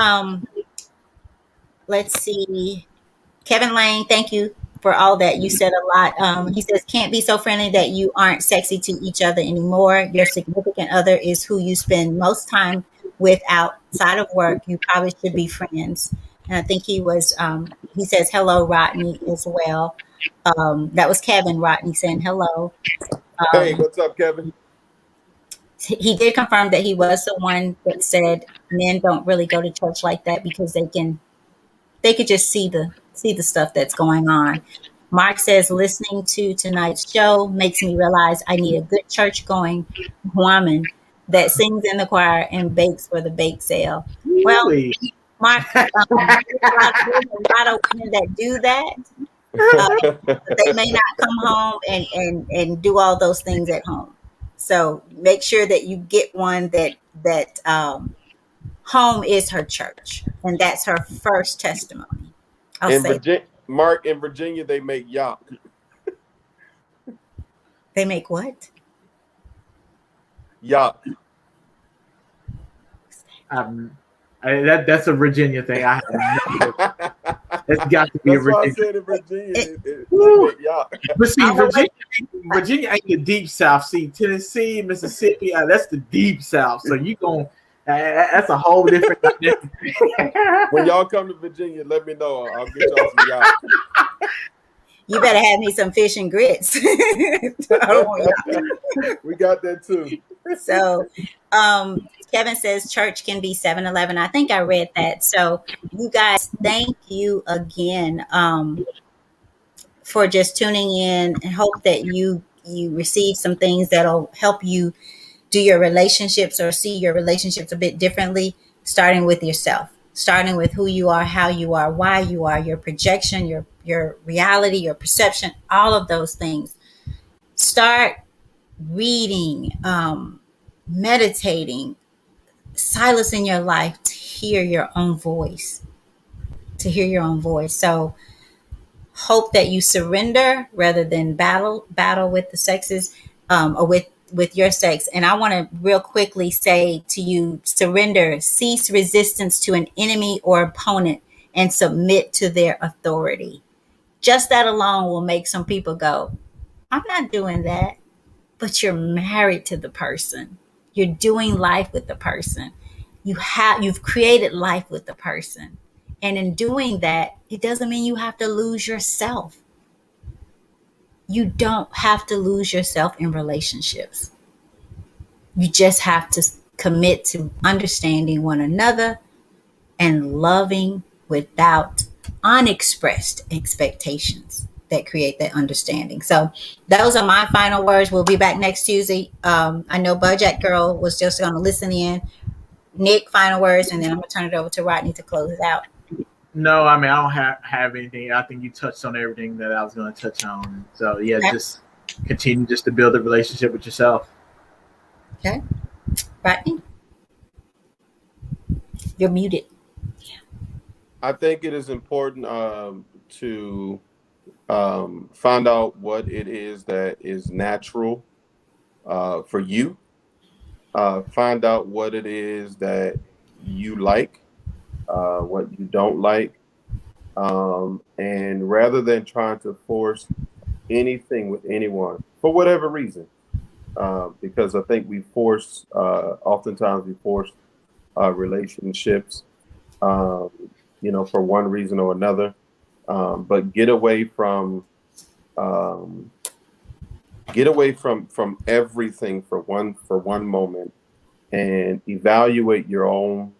Let's see. Kevin Lane, thank you for all that. You said a lot. He says, can't be so friendly that you aren't sexy to each other anymore. Your significant other is who you spend most time with outside of work. You probably should be friends. And I think he says, hello, Rodney, as well. That was Kevin Rodney saying hello. Hey, Um, what's up, Kevin? he did confirm that he was the one that said men don't really go to church like that because they could just see the stuff that's going on. Mark says, listening to tonight's show makes me realize I need a good church going woman that sings in the choir and bakes for the bake sale. Well, Really? Mark, there's a lot of women that do that, but they may not come home and do all those things at home. So make sure that you get one that home is her church, and that's her first testimony. I'll In say Virginia, Mark, in Virginia, they make yak. they make what? Yak. That's a Virginia thing. I have It's got to be a That's why I Virginia. said in Virginia, they Woo. make yak. But see, I'll wait. Virginia ain't the deep South. See, Tennessee, Mississippi, that's the deep South. So you going that's a whole different. When y'all come to Virginia, let me know. I'll get y'all some yak. You better have me some fish and grits. I don't want y'all. We got that too. So, Kevin says church can be 7-Eleven. I think I read that. So, you guys, thank you again for just tuning in, and hope that you receive some things that'll help you do your relationships or see your relationships a bit differently, starting with yourself, starting with who you are, how you are, why you are, your projection, your reality, your perception, all of those things. Start reading, meditating, silence in your life to hear your own voice, So hope that you surrender rather than battle with the sexes, or with your sex. And I want to real quickly say to you, surrender, cease resistance to an enemy or opponent, and submit to their authority. Just that alone will make some people go, I'm not doing that. But you're married to the person. You're doing life with the person. You've created life with the person. And in doing that, it doesn't mean you have to lose yourself. You don't have to lose yourself in relationships. You just have to commit to understanding one another and loving without unexpressed expectations that create that understanding. So those are my final words. We'll be back next Tuesday. I know Bojack Girl was just going to listen in. Nick, final words, and then I'm going to turn it over to Rodney to close it out. No, I mean I don't have anything. I think you touched on everything that I was going to touch on. So yeah, Okay. just continue just to build a relationship with yourself. Okay. Rodney, you're muted. I think it is important to find out what it is that is natural for you. Find out what it is that you like, what you don't like, and rather than trying to force anything with anyone for whatever reason, because I think oftentimes we force relationships, um, for one reason or another. But um, get away from everything for one moment, and evaluate your own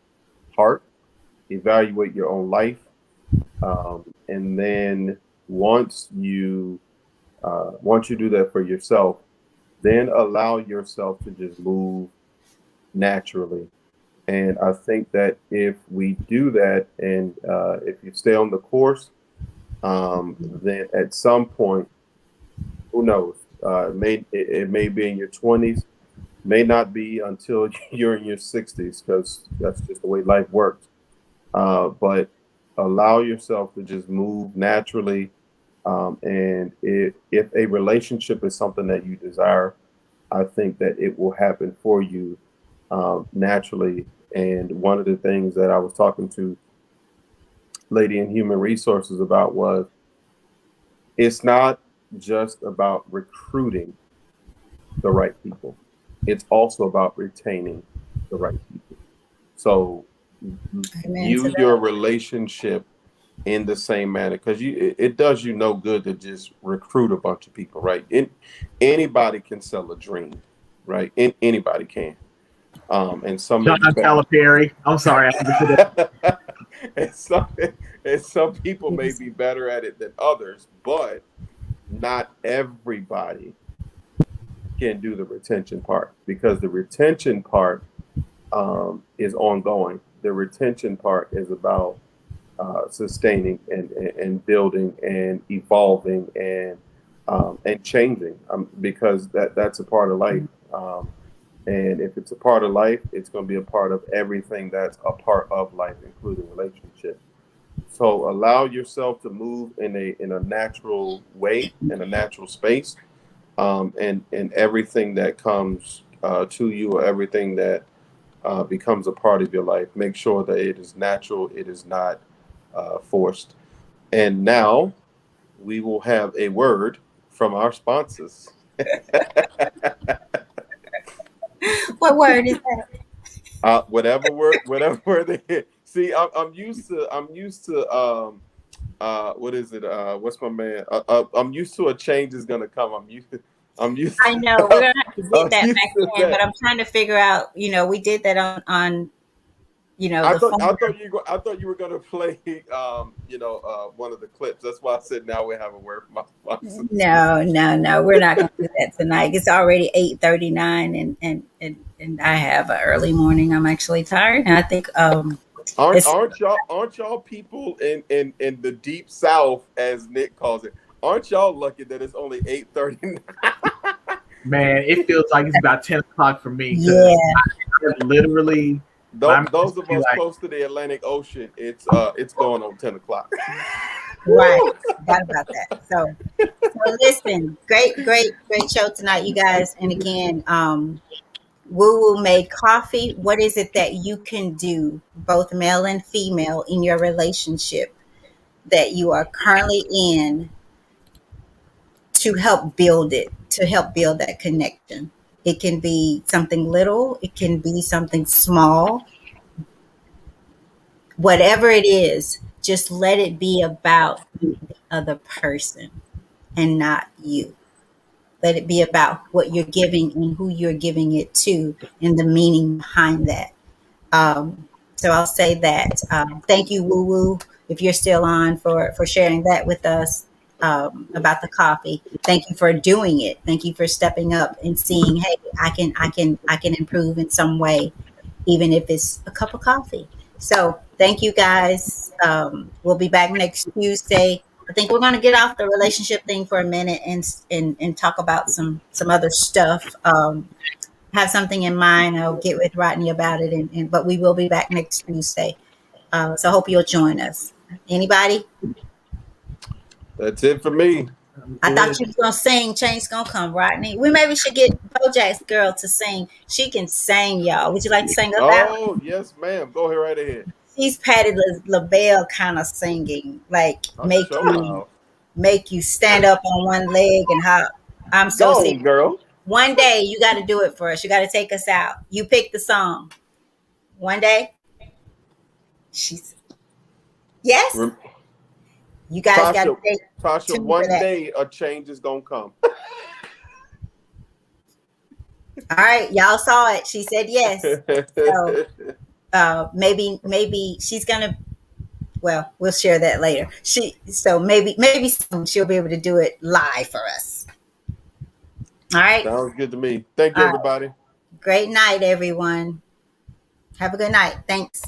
heart, evaluate your own life, and then once you once you do that for yourself, then allow yourself to just move naturally. And I think that if we do that, and if you stay on the course, then at some point, who knows? It may be in your 20s, may not be until you're in your 60s, because that's just the way life works. But allow yourself to just move naturally. And if a relationship is something that you desire, I think that it will happen for you naturally. And one of the things that I was talking to lady in human resources about was, it's not just about recruiting the right people. It's also about retaining the right people. So Amen to view your relationship in the same manner, because it does you no good to just recruit a bunch of people, right? Anybody can sell a dream, right? Anybody can. And some may John be better. Calipari. I'm sorry. and some and some people may be better at it than others, but not everybody can do the retention part, because the retention part is ongoing. The retention part is about sustaining and building and evolving and changing, because that's a part of life. And if it's a part of life, it's going to be a part of everything that's a part of life, including relationships. So allow yourself to move in a natural way, in a natural space, and everything that comes to you, or everything that becomes a part of your life. Make sure that it is natural, it is not forced. And now we will have a word from our sponsors. what word is that? Whatever word they see. I'm used to what is it? What's my man? I'm used to a change is gonna come. I'm used I know we're to, gonna have to get I'm that used back to in, but that. I'm trying to figure out. We did that on I the thought phone. I thought you were gonna play one of the clips. That's why I said now we have a word from my sponsor. No, no, no. We're not going to do that tonight. It's already 8:39, and I have an early morning. I'm actually tired, and I think Aren't it's. aren't y'all aren't y'all people in the deep south, as Nick calls it? Aren't y'all lucky that it's only 8:30? Man, it feels like it's about 10 o'clock for me because Yeah, I literally my mind Those just of be us like, close to the Atlantic Ocean, it's going on 10 o'clock. right. Forgot about that. So listen, great show tonight, you guys. And again, Woo Woo made coffee. What is it that you can do, both male and female, in your relationship that you are currently in to help build it, to help build that connection? It can be something little, it can be something small, whatever it is, just let it be about the other person and not you. Let it be about what you're giving and who you're giving it to and the meaning behind that. So I'll say that. Thank you, Woo Woo, if you're still on, for sharing that with us about the coffee. Thank you for doing it. Thank you for stepping up and seeing, hey, I can improve in some way, even if it's a cup of coffee. So thank you guys. We'll be back next Tuesday. I think we're going to get off the relationship thing for a minute and talk about some other stuff. Have something in mind. I'll get with Rodney about it, but we will be back next Tuesday. So I hope you'll join us. Anybody? That's it for me. I thought you was gonna sing. Change gonna come, Rodney. We maybe should get Bojack's girl to sing. She can sing, y'all. Would you like to sing us out? Oh, yes, ma'am. Go ahead right ahead. She's Patti LaBelle kind of singing, like I'm sure how. make you stand up on one leg and hop. I'm so Go serious. on, girl. One day you got to do it for us. You got to take us out. You pick the song. One day. She's yes. Rem- You guys got to take Tasha, two for one that. day a change is gonna come. All right, y'all saw it. She said yes. So maybe she's gonna. Well, we'll share that later. Maybe soon she'll be able to do it live for us. All right. Sounds good to me. Thank you, All right. everybody. Great night, everyone. Have a good night. Thanks.